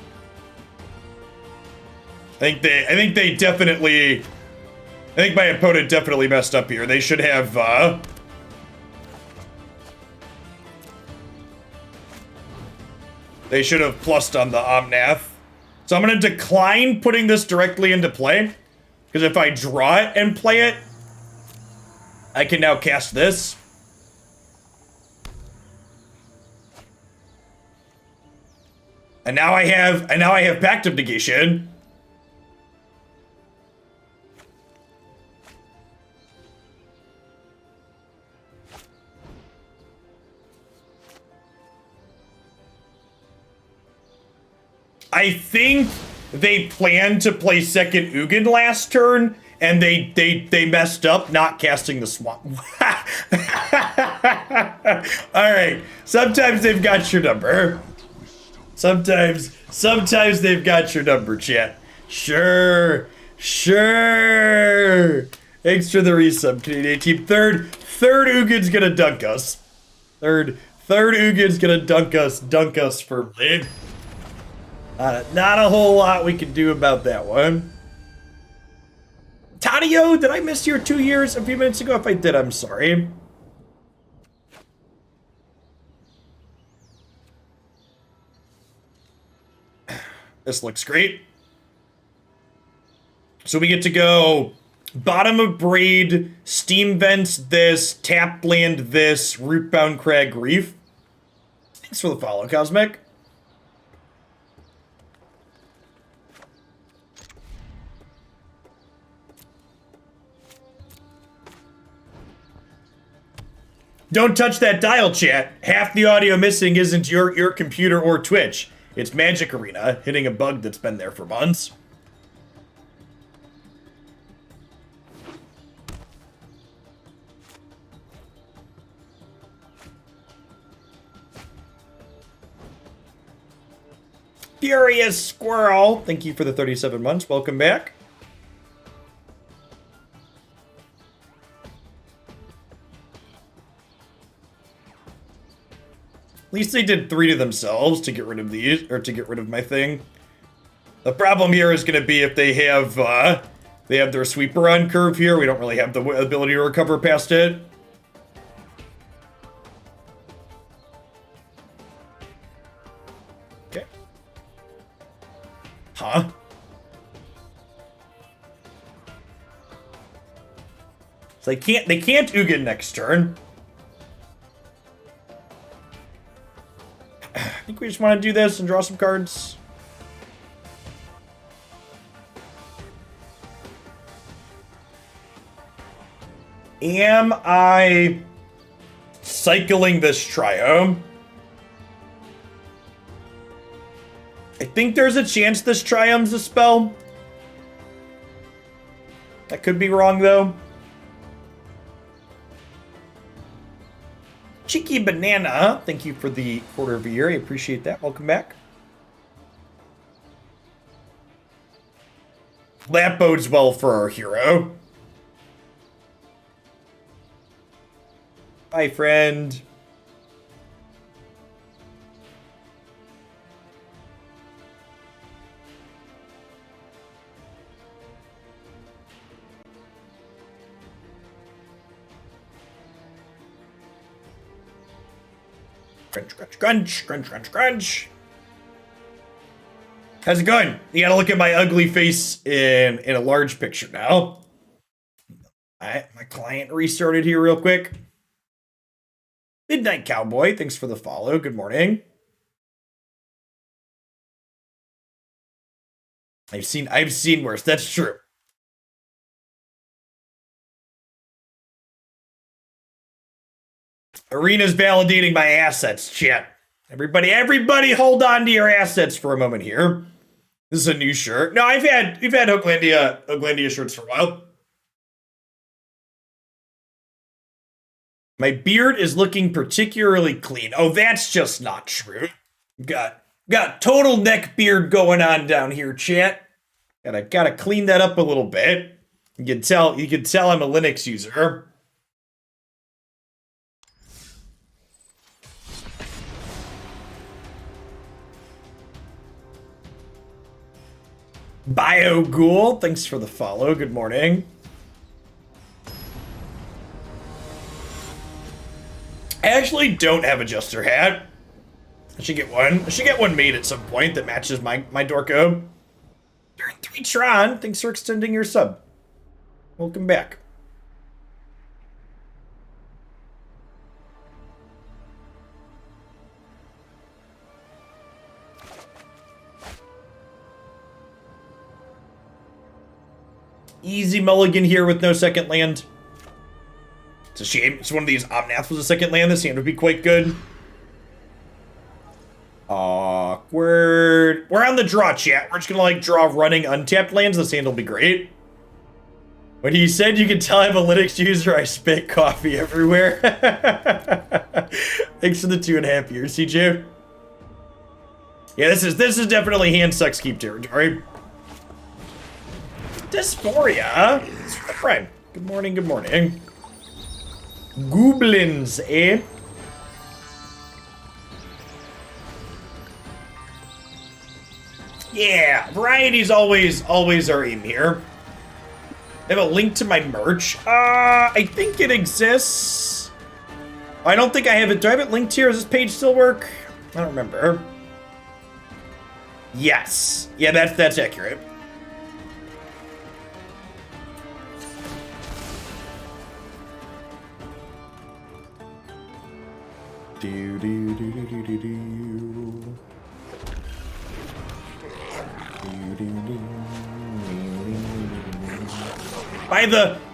I think my opponent definitely messed up here. They should have plussed on the Omnath. So I'm gonna decline putting this directly into play. Because if I draw it and play it, I can now cast this. And now I have Pact of Negation. I think they planned to play second Ugin last turn, and they messed up not casting the swamp. Alright, sometimes they've got your number. Sometimes they've got your number, chat. Sure. Thanks for the resub, Canadian team. Third Ugin's gonna dunk us. Third Ugin's gonna dunk us for mid. Not a whole lot we can do about that one. Tadio, did I miss your 2 years a few minutes ago? If I did, I'm sorry. This looks great. So we get to go bottom of Braid, Steam Vents this, Tap Land this, Rootbound Crag Reef. Thanks for the follow, Cosmic. Don't touch that dial, chat. Half the audio missing isn't your computer or Twitch. It's Magic Arena hitting a bug that's been there for months. Furious Squirrel, thank you for the 37 months. Welcome back. At least they did 3 to themselves to get rid of these, or to get rid of my thing. The problem here is going to be if they have their sweeper on curve here. We don't really have the ability to recover past it. Okay. Huh? So they can't Ugin next turn. I think we just want to do this and draw some cards. Am I cycling this Triome? think there's a chance this Triome's a spell. I could be wrong, though. Cheeky Banana, thank you for the quarter of a year. I appreciate that. Welcome back. That bodes well for our hero. Bye, friend. Crunch, crunch, crunch, crunch, crunch, crunch. How's it going? You gotta look at my ugly face in a large picture now. Alright, my client restarted here real quick. Midnight Cowboy, thanks for the follow. Good morning. I've seen worse, that's true. Arena's validating my assets, chat. Everybody hold on to your assets for a moment here. This is a new shirt. No, we've had Oaklandia shirts for a while. My beard is looking particularly clean. Oh, that's just not true. Got total neck beard going on down here, chat. Gotta clean that up a little bit. You can tell I'm a Linux user. BioGhoul, thanks for the follow. Good morning. I actually don't have a Jester hat. I should get one. I should get one made at some point that matches my Dorko. Turn 3 Tron, thanks for extending your sub. Welcome back. Easy mulligan here with no second land. It's a shame. It's one of these. Omnath was a second land. This hand would be quite good. Awkward. We're on the draw, chat. We're just gonna like draw running untapped lands. This hand will be great. When he said you could tell I'm a Linux user, I spit coffee everywhere. Thanks for the 2.5 years, CJ. Yeah, this is definitely hand sucks keep territory. Dysphoria. It's for the prime. Good morning, good morning. Goblins, eh? Yeah, variety's always our aim here. I have a link to my merch. I think it exists. I don't think I have it. Do I have it linked here? Does this page still work? I don't remember. Yes. Yeah, that's accurate.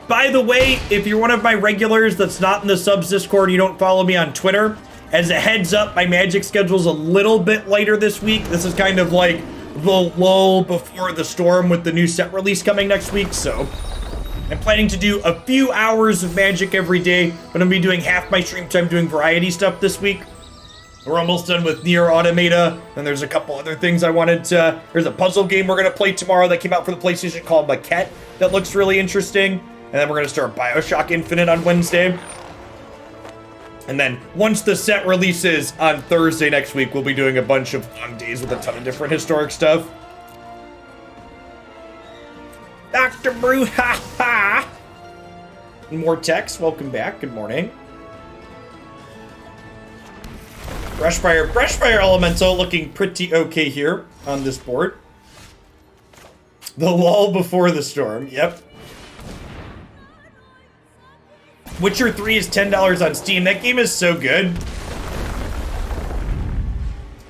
By the way, if you're one of my regulars that's not in the subs Discord and you don't follow me on Twitter, as a heads up, my Magic schedule's a little bit lighter this week. This is kind of like the lull before the storm with the new set release coming next week, so I'm planning to do a few hours of Magic every day, but I'm gonna be doing half my stream time doing variety stuff this week. We're almost done with Nier Automata, and there's a couple other things I wanted to... There's a puzzle game we're going to play tomorrow that came out for the PlayStation called Maquette that looks really interesting. And then we're going to start BioShock Infinite on Wednesday. And then once the set releases on Thursday next week, we'll be doing a bunch of long days with a ton of different historic stuff. Dr. Brew, ha ha! More text, welcome back, good morning. Brushfire Elemental looking pretty okay here on this board. The lull before the storm, yep. Witcher 3 is $10 on Steam. That game is so good.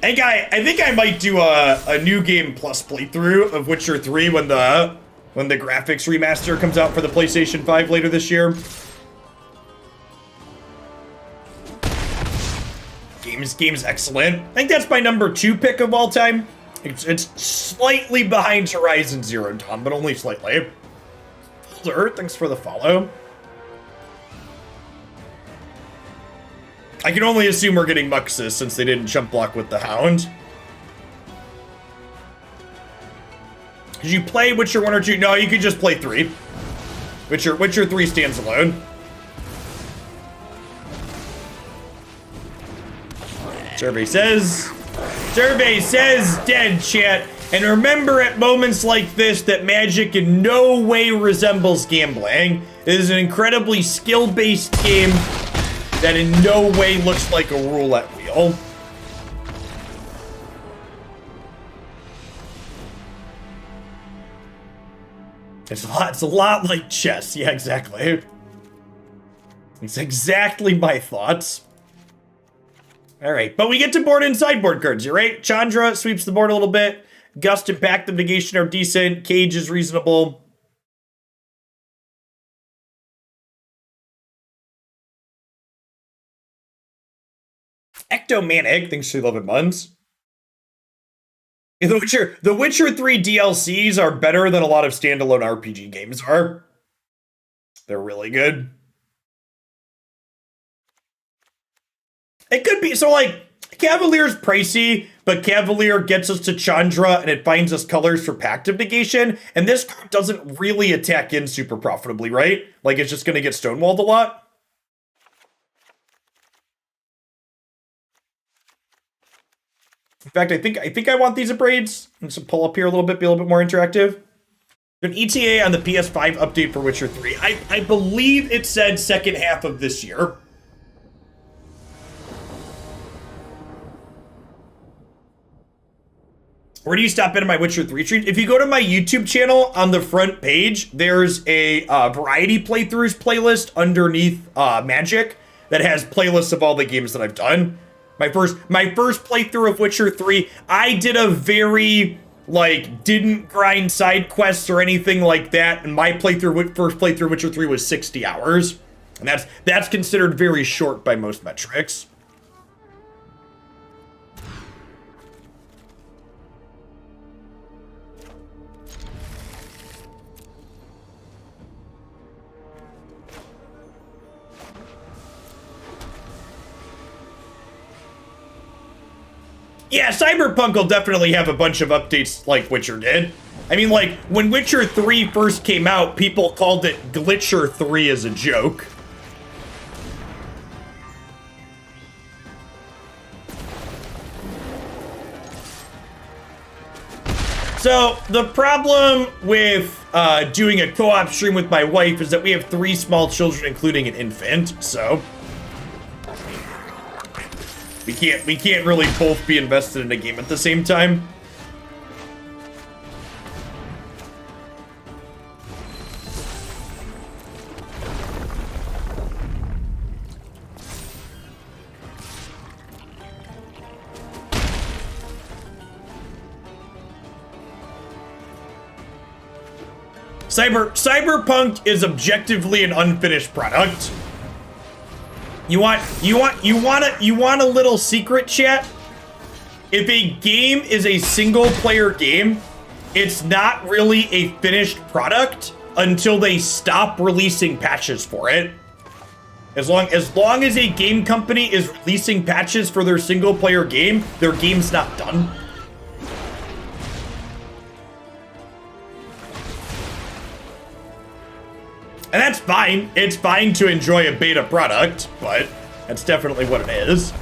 I think I might do a new game plus playthrough of Witcher 3 when the graphics remaster comes out for the PlayStation 5 later this year. Game's excellent. I think that's my number 2 pick of all time. It's slightly behind Horizon Zero Dawn, but only slightly. Thanks for the follow. I can only assume we're getting Muxus since they didn't jump block with the Hound. Did you play Witcher 1 or 2? No, you could just play 3. Witcher 3 stands alone. Survey says dead, chat. And remember at moments like this that Magic in no way resembles gambling. It is an incredibly skill-based game that in no way looks like a roulette wheel. It's a lot like chess. Yeah, exactly. It's exactly my thoughts. All right, but we get to board in sideboard cards, you're right? Chandra sweeps the board a little bit. Gust and Pact of Negation are decent. Cage is reasonable. Ectomanic, thanks for 11 months. The Witcher 3 DLCs are better than a lot of standalone RPG games are. They're really good. It could be, so like, Cavalier's pricey, but Cavalier gets us to Chandra and it finds us colors for Pact of Negation, and this card doesn't really attack in super profitably, right? Like, it's just gonna get stonewalled a lot. In fact, I think I want these braids. Let's pull up here a little bit, be a little bit more interactive. An ETA on the PS5 update for Witcher 3. I believe it said second half of this year. Where do you stop into my Witcher 3 stream? If you go to my YouTube channel, on the front page, there's a variety playthroughs playlist underneath Magic that has playlists of all the games that I've done. My first playthrough of Witcher 3, I did a very, like, didn't grind side quests or anything like that, and my first playthrough of Witcher 3 was 60 hours. And that's considered very short by most metrics. Yeah, Cyberpunk will definitely have a bunch of updates like Witcher did. I mean, like, when Witcher 3 first came out, people called it Glitcher 3 as a joke. So, the problem with doing a co-op stream with my wife is that we have 3 small children, including an infant, so... We can't really both be invested in a game at the same time. Cyberpunk is objectively an unfinished product. You want a little secret, chat? If a game is a single player game, it's not really a finished product until they stop releasing patches for it. As long as a game company is releasing patches for their single player game, their game's not done. And that's fine. It's fine to enjoy a beta product, but that's definitely what it is.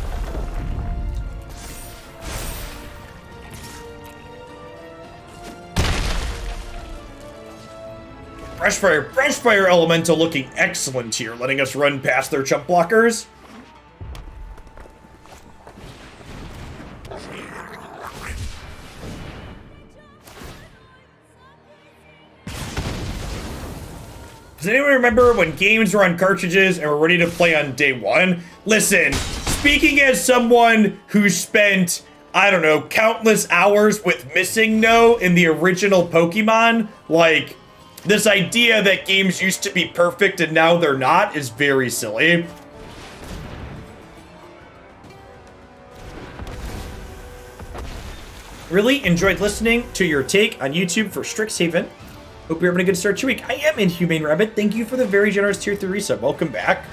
Brushfire Elemental looking excellent here, letting us run past their chump blockers. Does anyone remember when games were on cartridges and were ready to play on day one? Listen, speaking as someone who spent, I don't know, countless hours with Missing No in the original Pokemon, like, this idea that games used to be perfect and now they're not is very silly. Really enjoyed listening to your take on YouTube for Strixhaven. Hope you're having a good start to your week. I am Inhumane Rabbit. Thank you for the very generous tier 3 resub. Welcome back.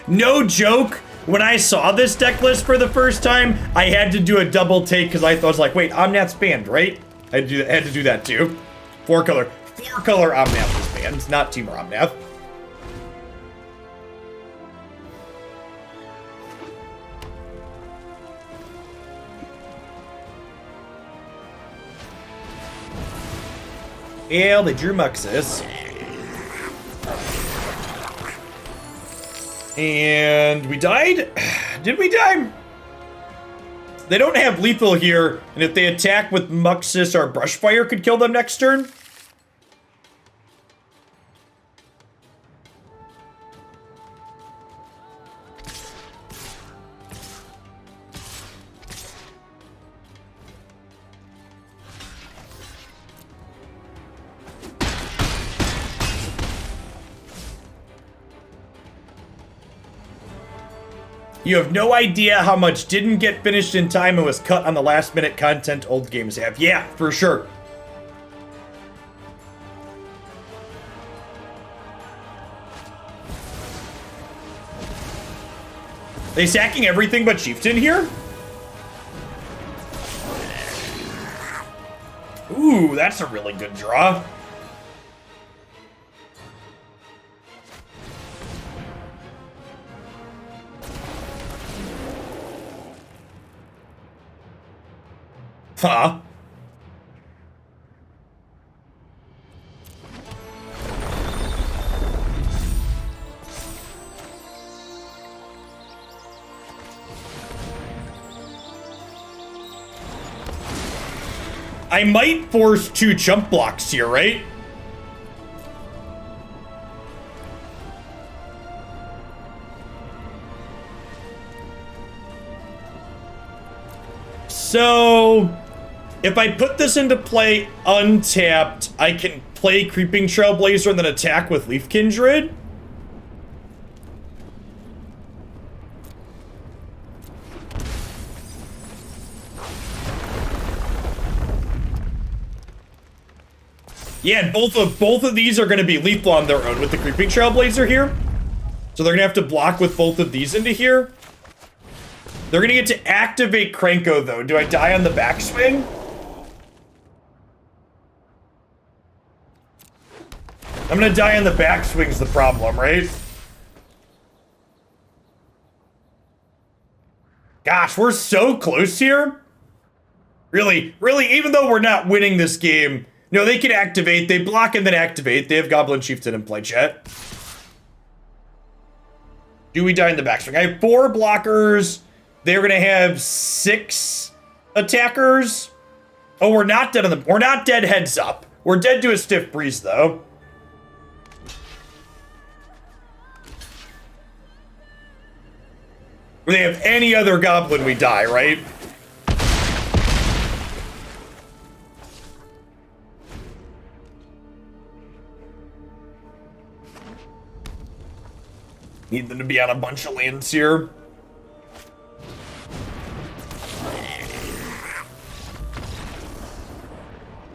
No joke. When I saw this deck list for the first time, I had to do a double take because I was like, wait, Omnath's banned, right? I had to do that too. Four color Omnath is banned, not Team Omnath. Yeah, they drew Muxus. And we died? Did we die? They don't have lethal here, and if they attack with Muxus or Brushfire could kill them next turn. You have no idea how much didn't get finished in time and was cut on the last minute content old games have. Yeah, for sure. They sacking everything but Chieftain here? Ooh, that's a really good draw. Huh? I might force 2 chump blocks here, right? So, if I put this into play untapped, I can play Creeping Trailblazer and then attack with Leafkin Druid. Yeah, and both of these are going to be lethal on their own with the Creeping Trailblazer here. So they're going to have to block with both of these into here. They're going to get to activate Krenko, though. Do I die on the backswing? I'm going to die on the backswing's the problem, right? Gosh, we're so close here. Really, even though we're not winning this game, no, they can activate. They block and then activate. They have Goblin Chieftain in play, chat. Do we die in the backswing? I have 4 blockers. They're gonna have 6 attackers. Oh, we're not dead on the. We're not dead heads up. We're dead to a stiff breeze, though. If they have any other goblin, we die, right? Need them to be on a bunch of lands here.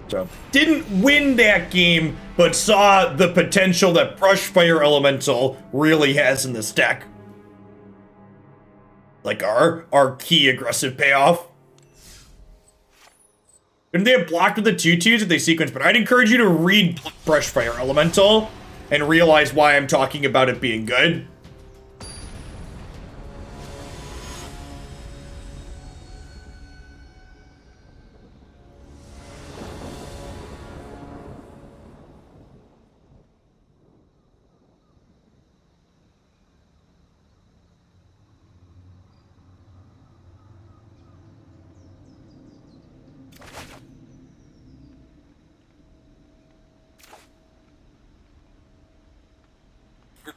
So, didn't win that game, but saw the potential that Brushfire Elemental really has in this deck. Like our key aggressive payoff. If they have blocked with the 2/2s if they sequence, but I'd encourage you to read Brushfire Elemental and realize why I'm talking about it being good.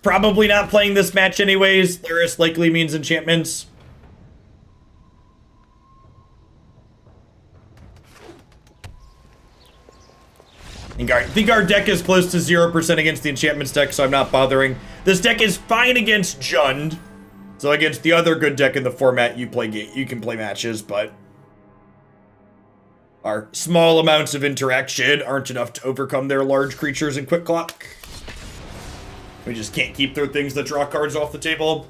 Probably not playing this match anyways. Lyris likely means enchantments. I think our deck is close to 0% against the enchantments deck, so I'm not bothering. This deck is fine against Jund. So against the other good deck in the format, you can play matches, but our small amounts of interaction aren't enough to overcome their large creatures and quick clock. We just can't keep their things that draw cards off the table.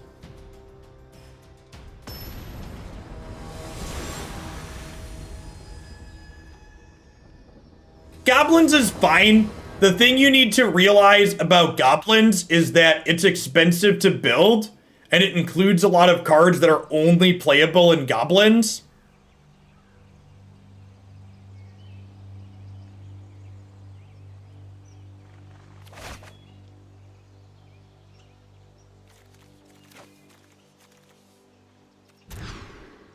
Goblins is fine. The thing you need to realize about Goblins is that it's expensive to build, and it includes a lot of cards that are only playable in Goblins.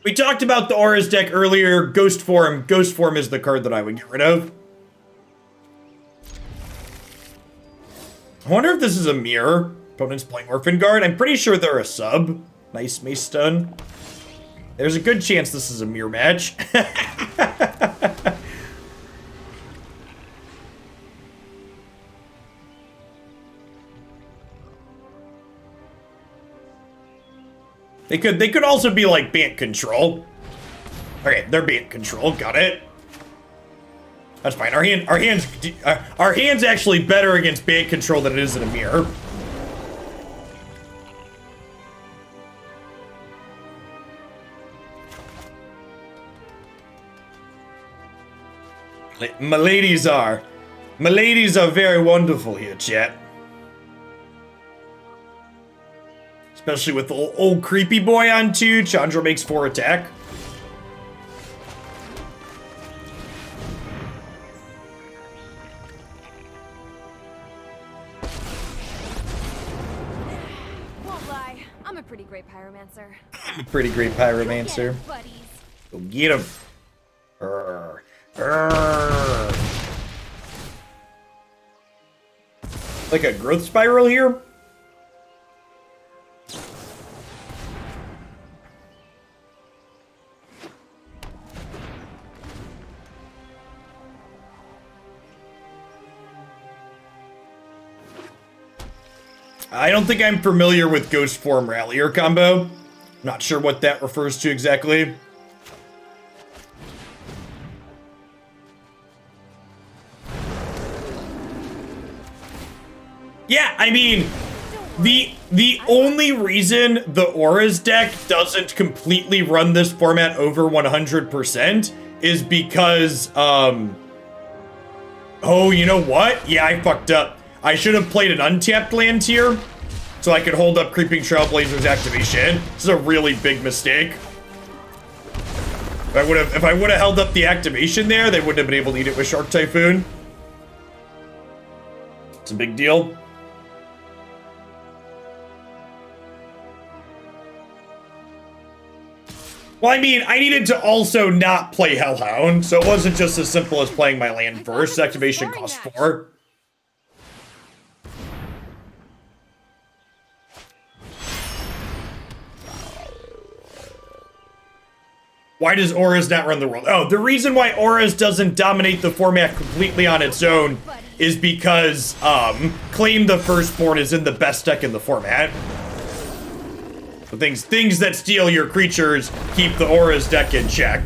We talked about the Auras deck earlier. Ghost Form. Ghost Form is the card that I would get rid of. I wonder if this is a mirror. Opponent's playing Orphanguard. I'm pretty sure they're a sub. Nice Mace Stun. There's a good chance this is a mirror match. They could also be like Bant Control. Okay, they're Bant Control. Got it. That's fine. Our hand's actually better against Bant Control than it is in a mirror. My ladies are very wonderful here, chat. Especially with the old creepy boy on 2. Chandra makes 4 attack. Won't lie, I'm a pretty great pyromancer. Pretty great pyromancer. Buddies. Go get him. Like a growth spiral here? I don't think I'm familiar with Ghost Form Rallier combo. Not sure what that refers to exactly. Yeah, I mean, the only reason the Auras deck doesn't completely run this format over 100% is because, oh, you know what? Yeah, I fucked up. I should have played an untapped land here so I could hold up Creeping Trailblazer's activation. This is a really big mistake. If I would have held up the activation there, they wouldn't have been able to eat it with Shark Typhoon. It's a big deal. Well, I mean, I needed to also not play Hellhound, so it wasn't just as simple as playing my land first. Activation costs 4. Why does Auras not run the world? Oh, the reason why Auras doesn't dominate the format completely on its own is because Claim the Firstborn is in the best deck in the format. So things that steal your creatures keep the Auras deck in check.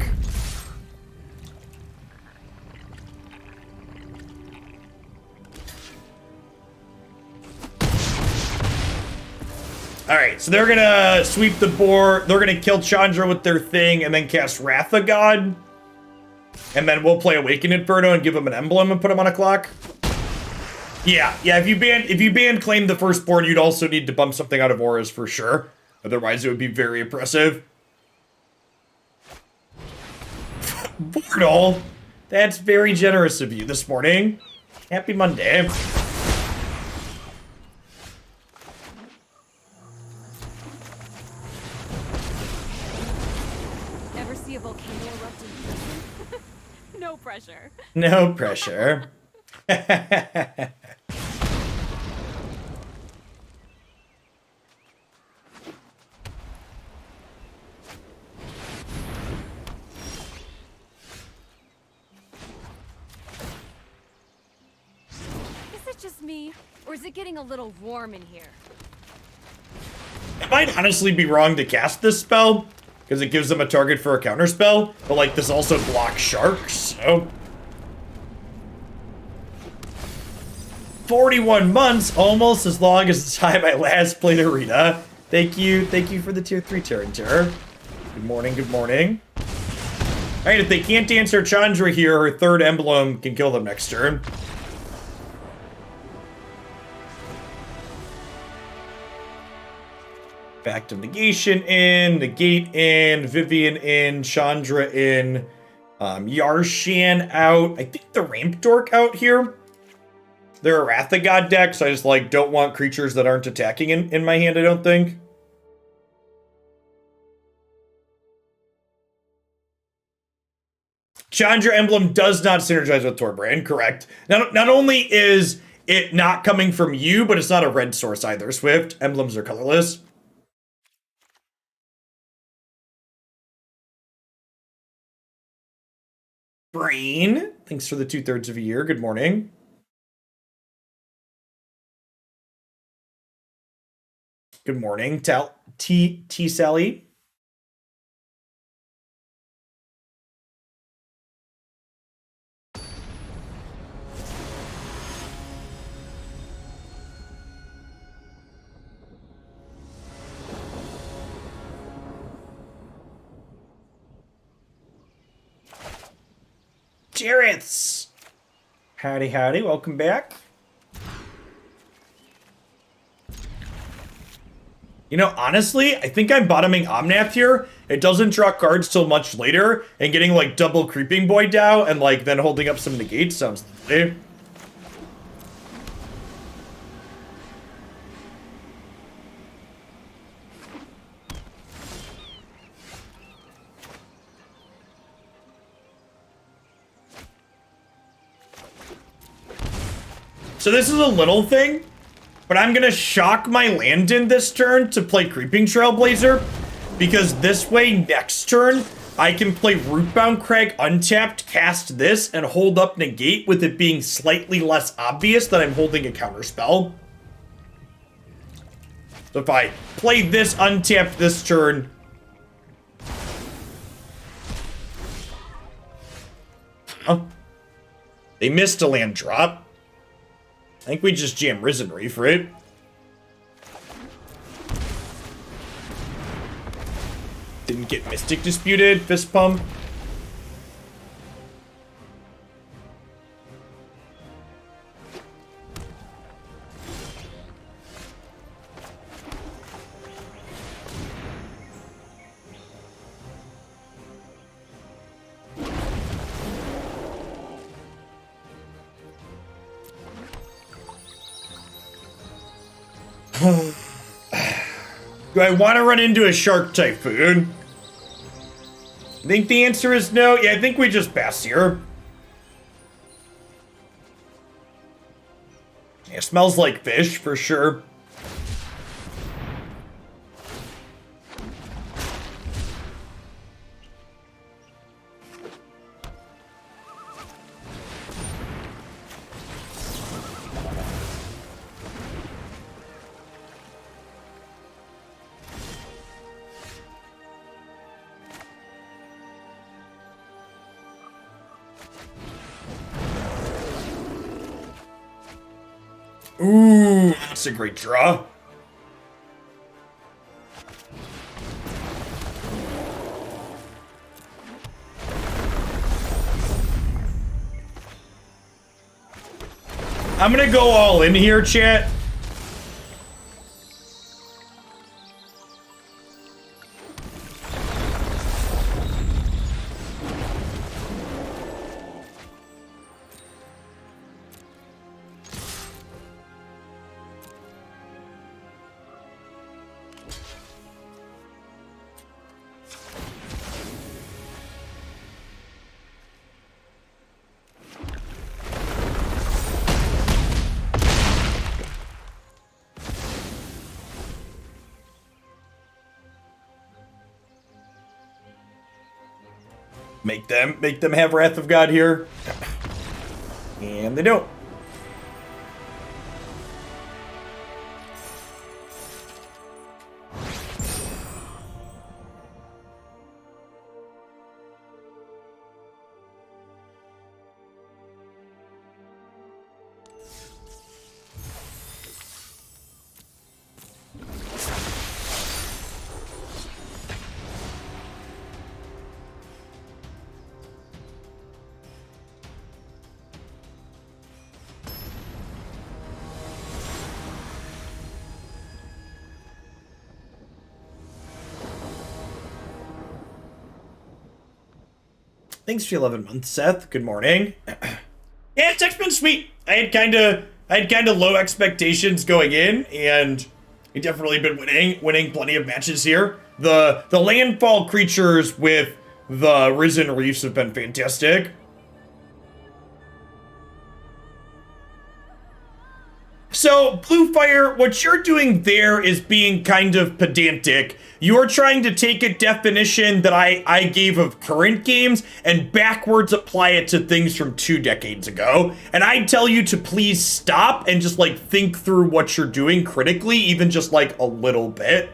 Alright, so they're gonna sweep the board, they're gonna kill Chandra with their thing, and then cast Wrath of God. And then we'll play Awakened Inferno and give them an emblem and put them on a clock. Yeah, if you ban Claim the Firstborn, you'd also need to bump something out of Auras for sure. Otherwise, it would be very oppressive. Portal? That's very generous of you this morning. Happy Monday. Ever see a volcano erupt in person? No pressure. No pressure. Is it just me, or is it getting a little warm in here? It might honestly be wrong to cast this spell, because it gives them a target for a counterspell, but like this also blocks sharks, so... 41 months, almost as long as the time I last played Arena. Thank you for the tier 3 Terran Terror. Good morning, good morning. Alright, if they can't answer Chandra here, her third emblem can kill them next turn. Pact of Negation in, Negate in, Vivian in, Chandra in, Yasharn out. I think the Ramp Dork out here. They're a Wrath of God deck, so I just like don't want creatures that aren't attacking in my hand, I don't think. Chandra emblem does not synergize with Torbrand, correct. Not only is it not coming from you, but it's not a red source either, Swift. Emblems are colorless. Brain, thanks for the 2/3 of a year. Good morning. Good morning, T Sally. Jareths. Howdy, howdy. Welcome back. You know, honestly, I think I'm bottoming Omnath here. It doesn't draw cards till much later, and getting like double Creeping Boy Dow and like then holding up some negates sounds lovely. So this is a little thing, but I'm gonna shock my land in this turn to play Creeping Trailblazer, because this way next turn I can play Rootbound Crag untapped, cast this, and hold up Negate with it being slightly less obvious that I'm holding a counterspell. So if I play this untapped this turn... Huh? They missed a land drop. I think we just jam Risen Reef, right? Didn't get Mystic disputed. Fist pump. Do I want to run into a Shark Typhoon? I think the answer is no. Yeah, I think we just pass here. Yeah, smells like fish for sure. Ooh, that's a great draw. I'm gonna go all in here, chat. Make them have Wrath of God here. And they don't. Thanks for the 11 months, Seth. Good morning. Yeah, it's been sweet. I had kind of low expectations going in, and I've definitely been winning plenty of matches here. The landfall creatures with the Risen Reefs have been fantastic. So, Bluefire, what you're doing there is being kind of pedantic. You're trying to take a definition that I gave of current games and backwards apply it to things from 2 decades ago. And I tell you to please stop and just like think through what you're doing critically, even just like a little bit.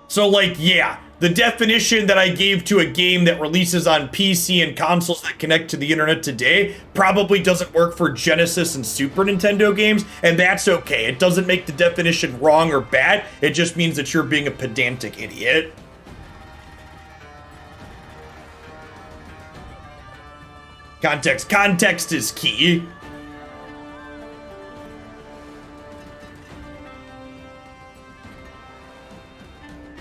So like, yeah, the definition that I gave to a game that releases on PC and consoles that connect to the internet today probably doesn't work for Genesis and Super Nintendo games, and that's okay. It doesn't make the definition wrong or bad. It just means that you're being a pedantic idiot. Context is key.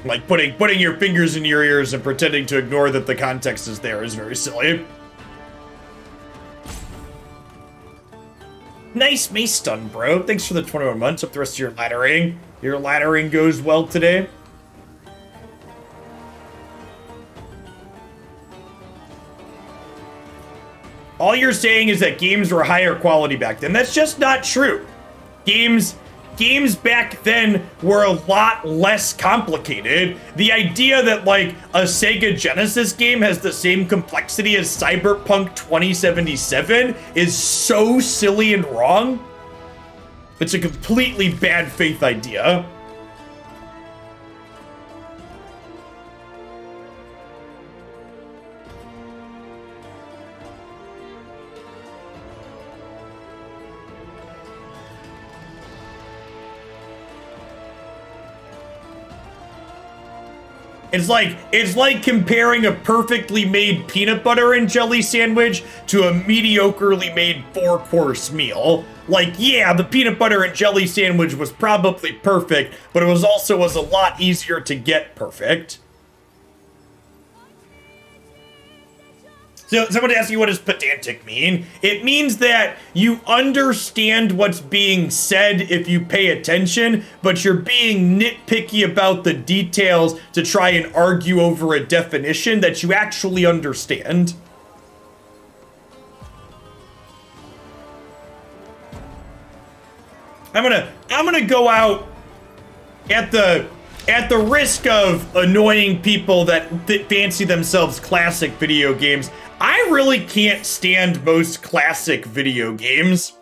Like putting your fingers in your ears and pretending to ignore that the context is there is very silly. Nice mace stun, bro. Thanks for the 21 months. Hope the rest of your laddering. Your laddering goes well today. All you're saying is that games were higher quality back then. That's just not true. Games back then were a lot less complicated. The idea that like a Sega Genesis game has the same complexity as Cyberpunk 2077 is so silly and wrong. It's a completely bad faith idea. It's like comparing a perfectly made peanut butter and jelly sandwich to a mediocrely made 4-course meal. Like, yeah, the peanut butter and jelly sandwich was probably perfect, but it was a lot easier to get perfect. So someone asked you, what does pedantic mean? It means that you understand what's being said if you pay attention, but you're being nitpicky about the details to try and argue over a definition that you actually understand. I'm gonna go out at the risk of annoying people that fancy themselves classic video games. I really can't stand most classic video games.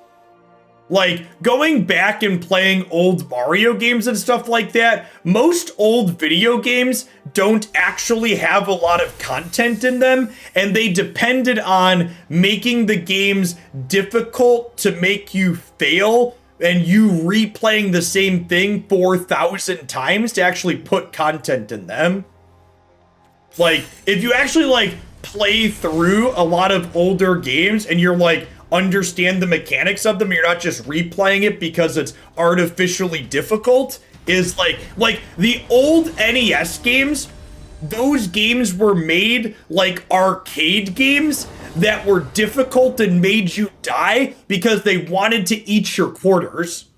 Like, going back and playing old Mario games and stuff like that, most old video games don't actually have a lot of content in them, and they depended on making the games difficult to make you fail, and you replaying the same thing 4,000 times to actually put content in them. Like, if you actually, like, play through a lot of older games and you're, like, understand the mechanics of them, you're not just replaying it because it's artificially difficult, is, like the old NES games, those games were made like arcade games that were difficult and made you die because they wanted to eat your quarters.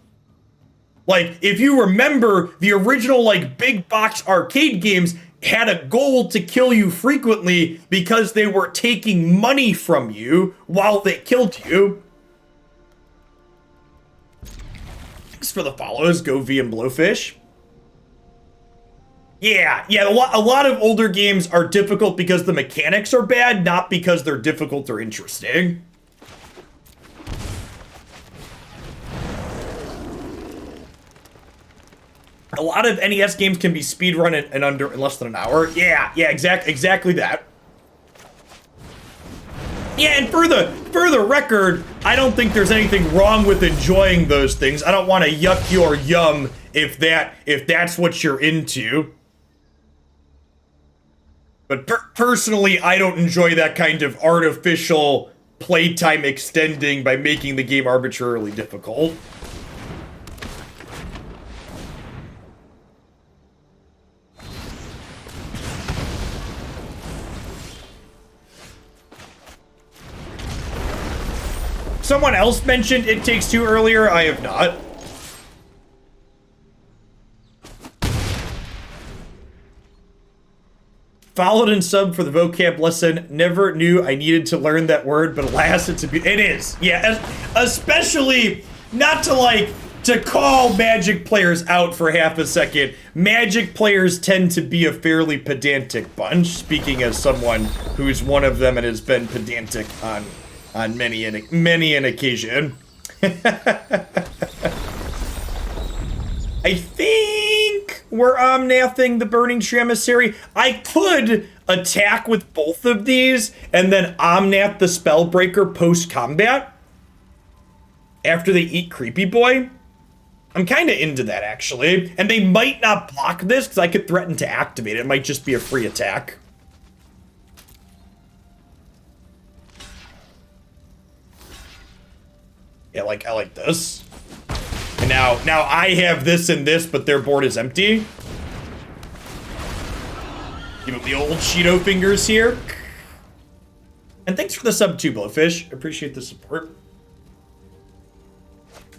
Like, if you remember, the original, like, big box arcade games had a goal to kill you frequently because they were taking money from you while they killed you. Thanks for the follows, Go V and Blowfish. Yeah, a lot of older games are difficult because the mechanics are bad, not because they're difficult or interesting. A lot of NES games can be speedrun in less than an hour. Yeah, exactly that. Yeah, and for the record, I don't think there's anything wrong with enjoying those things. I don't want to yuck your yum if that's what you're into. But personally, I don't enjoy that kind of artificial playtime extending by making the game arbitrarily difficult. Someone else mentioned It Takes Two earlier. I have not. Followed and subbed for the vocab lesson. Never knew I needed to learn that word, but alas, it is. Yeah, especially not to like to call Magic players out for half a second. Magic players tend to be a fairly pedantic bunch. Speaking as someone who's one of them and has been pedantic on many an occasion. I think we're Omnathing the Burning Tree Emissary. I could attack with both of these and then Omnath the Spellbreaker post-combat after they eat Creepy Boy. I'm kind of into that, actually. And they might not block this because I could threaten to activate it. It might just be a free attack. Yeah, I like this. And now I have this and this, but their board is empty. Give them the old Cheeto fingers here. And thanks for the sub too, Blowfish. Appreciate the support.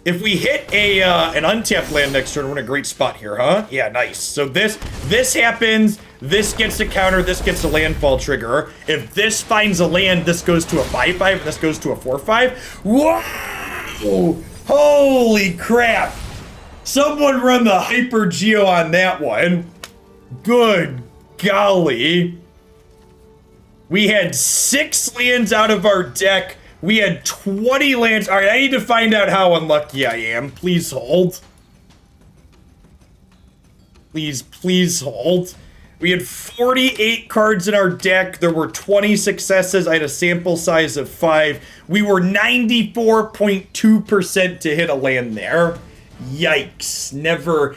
If we hit an untapped land next turn, we're in a great spot here, huh? Yeah, nice. So this happens, this gets a counter, this gets a landfall trigger. If this finds a land, this goes to a 5/5, this goes to a 4/5. Whoa! Holy crap! Someone run the Hyper Geo on that one. Good golly. We had 6 lands out of our deck. We had 20 lands. All right, I need to find out how unlucky I am. Please hold. Please hold. We had 48 cards in our deck. There were 20 successes. I had a sample size of 5. We were 94.2% to hit a land there. Yikes. Never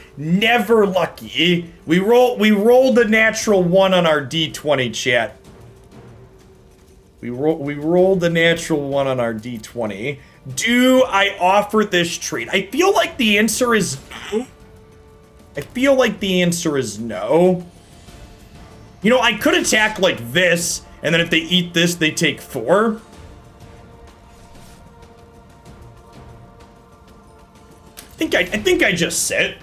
lucky. We rolled a natural 1 on our D20, chat. We rolled a natural 1 on our D20. Do I offer this trade? I feel like the answer is no. You know, I could attack like this, and then if they eat this, they take 4. I think I just sit.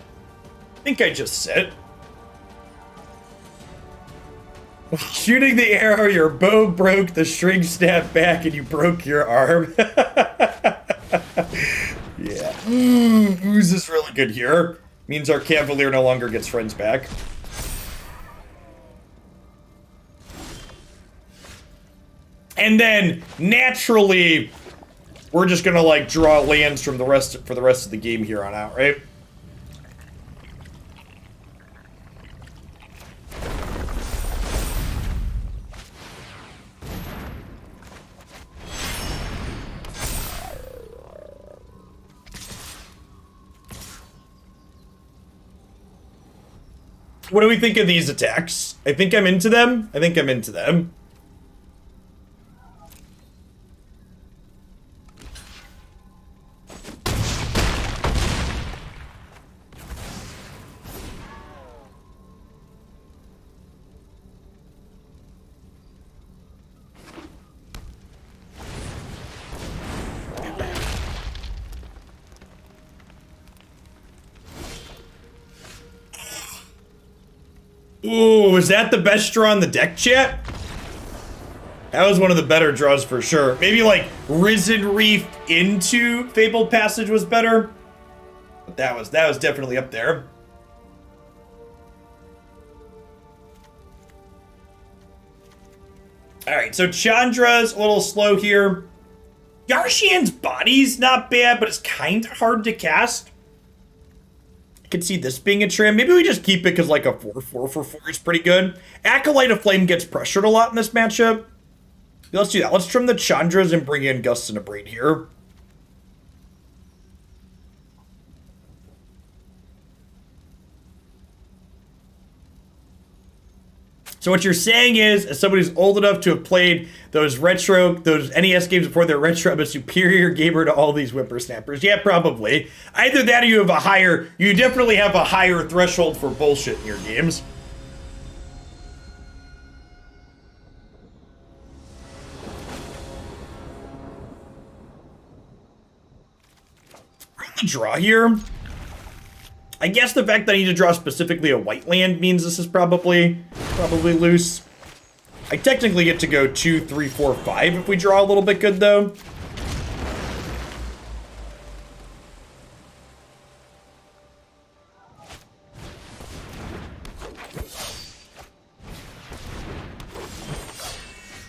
Shooting the arrow, your bow broke, the string snapped back, and you broke your arm. Yeah. Ooze is really good here. Means our Cavalier no longer gets friends back. And then, naturally, we're just gonna, like, draw lands from for the rest of the game here on out, right? What do we think of these attacks? I think I'm into them. Ooh, was that the best draw on the deck, chat? That was one of the better draws for sure. Maybe like Risen Reef into Fabled Passage was better. But that was definitely up there. Alright, so Chandra's a little slow here. Yasharn's body's not bad, but it's kind of hard to cast. I could see this being a trim. Maybe we just keep it because like a 4/4 for 4 is pretty good. Acolyte of Flame gets pressured a lot in this matchup. Let's do that. Let's trim the Chandras and bring in Gust and a Braid here. So what you're saying is, as somebody who's old enough to have played those NES games before they're retro, I'm a superior gamer to all these whippersnappers. Yeah, probably. Either that or you definitely have a higher threshold for bullshit in your games. the draw here. I guess the fact that I need to draw specifically a white land means this is probably loose. I technically get to go 2, 3, 4, 5 if we draw a little bit good, though.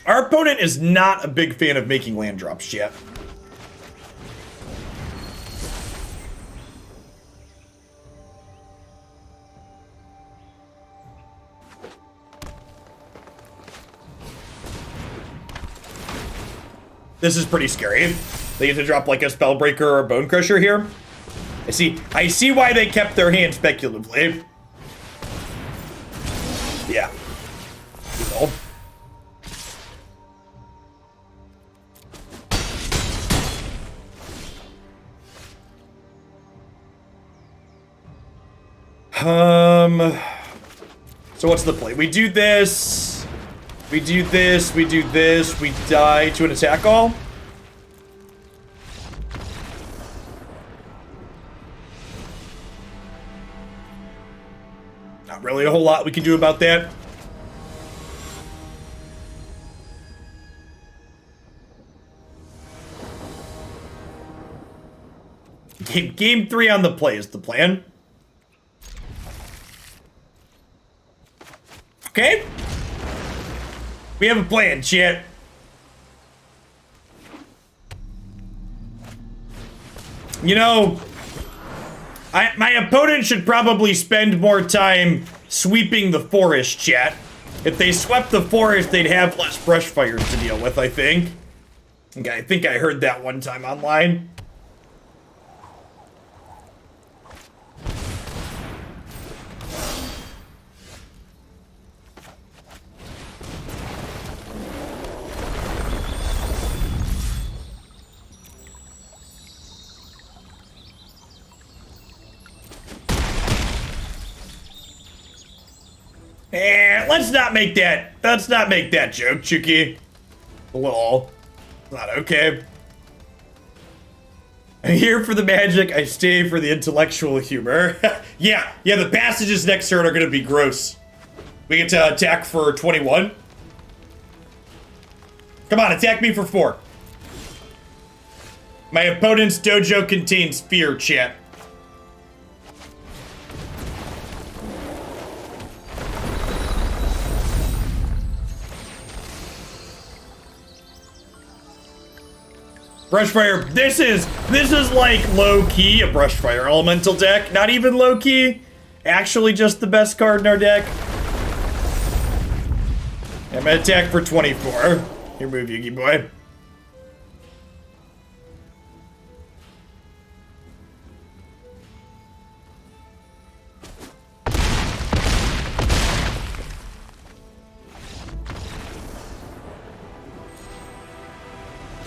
Our opponent is not a big fan of making land drops yet. This is pretty scary. They get to drop like a Spellbreaker or a Bone Crusher here. I see why they kept their hand speculatively. Yeah. Cool. So what's the play? We do this. We do this. We do this. We die to an attack all. Not really a whole lot we can do about that. Game 3 on the play is the plan. Okay? We have a plan, chat. You know, my opponent should probably spend more time sweeping the forest, chat. If they swept the forest, they'd have less brush fires to deal with, I think. Okay, I think I heard that one time online. Let's not make that joke, Chucky. Lol. Not okay. I'm here for the magic, I stay for the intellectual humor. yeah, the passages next turn are gonna be gross. We get to attack for 21. Come on, attack me for 4. My opponent's dojo contains fear, chat. Brushfire, this is like low-key a Brushfire Elemental deck. Not even low-key. Actually just the best card in our deck. I'm gonna attack for 24. Here, move, Yugi boy.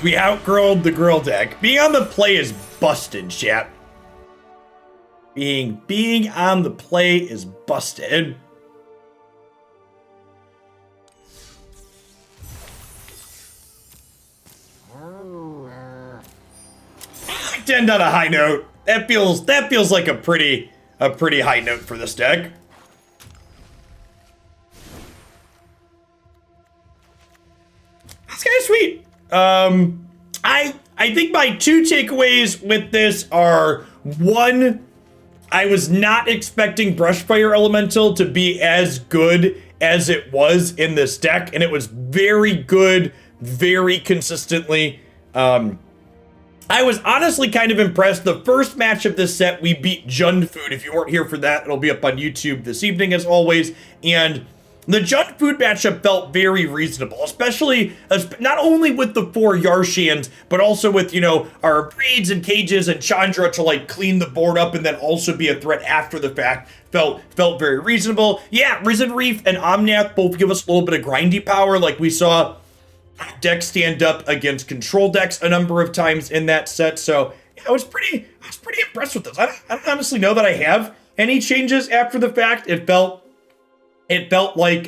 We outgrowed the girl deck. Being on the play is busted, chat. Being on the play is busted. To end on a high note. That feels like a pretty high note for this deck. That's kind of sweet. I think my 2 takeaways with this are, 1, I was not expecting Brushfire Elemental to be as good as it was in this deck, and it was very good, very consistently. I was honestly kind of impressed. The first match of this set, we beat Jund-Food. If you weren't here for that, it'll be up on YouTube this evening as always, and the Jund-Food matchup felt very reasonable, especially not only with the 4 Yarshans, but also with, you know, our breeds and cages and Chandra to like clean the board up and then also be a threat after the fact. Felt very reasonable. Yeah, Risen Reef and Omnath both give us a little bit of grindy power, like we saw decks stand up against control decks a number of times in that set. So yeah, I was pretty impressed with this. I don't honestly know that I have any changes after the fact. It felt like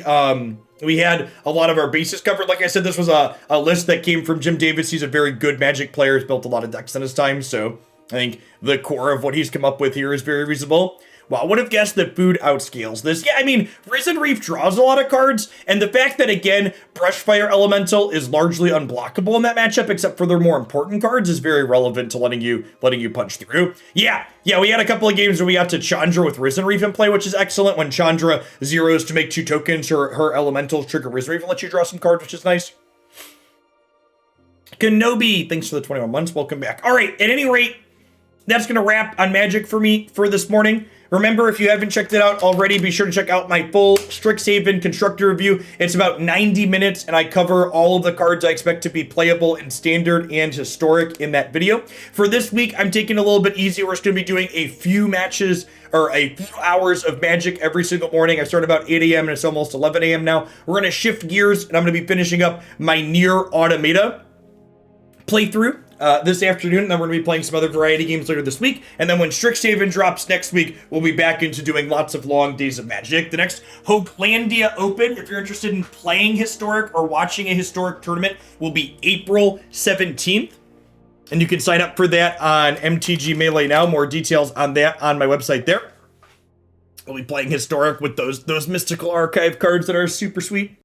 we had a lot of our bases covered. Like I said, this was a list that came from Jim Davis. He's a very good Magic player. He's built a lot of decks in his time. So I think the core of what he's come up with here is very reasonable. Well, I would have guessed that food outscales this. Yeah, I mean, Risen Reef draws a lot of cards, and the fact that, again, Brushfire Elemental is largely unblockable in that matchup, except for their more important cards, is very relevant to letting you punch through. Yeah, we had a couple of games where we got to Chandra with Risen Reef in play, which is excellent. When Chandra zeroes to make 2 tokens, her elementals trigger Risen Reef and let you draw some cards, which is nice. Kenobi, thanks for the 21 months. Welcome back. All right, at any rate, that's going to wrap on Magic for me for this morning. Remember, if you haven't checked it out already, be sure to check out my full Strixhaven Constructor review. It's about 90 minutes, and I cover all of the cards I expect to be playable in Standard and Historic in that video. For this week, I'm taking a little bit easier. We're just going to be doing a few matches, or a few hours of Magic every single morning. I start about 8 a.m. and it's almost 11 a.m. now. We're going to shift gears, and I'm going to be finishing up my Nier Automata playthrough this afternoon, and then we're going to be playing some other variety games later this week, and then when Strixhaven drops next week, we'll be back into doing lots of long days of Magic. The next Hopelandia Open, if you're interested in playing Historic or watching a Historic tournament, will be April 17th, and you can sign up for that on MTG Melee now. More details on that on my website there. We'll be playing Historic with those mystical archive cards that are super sweet.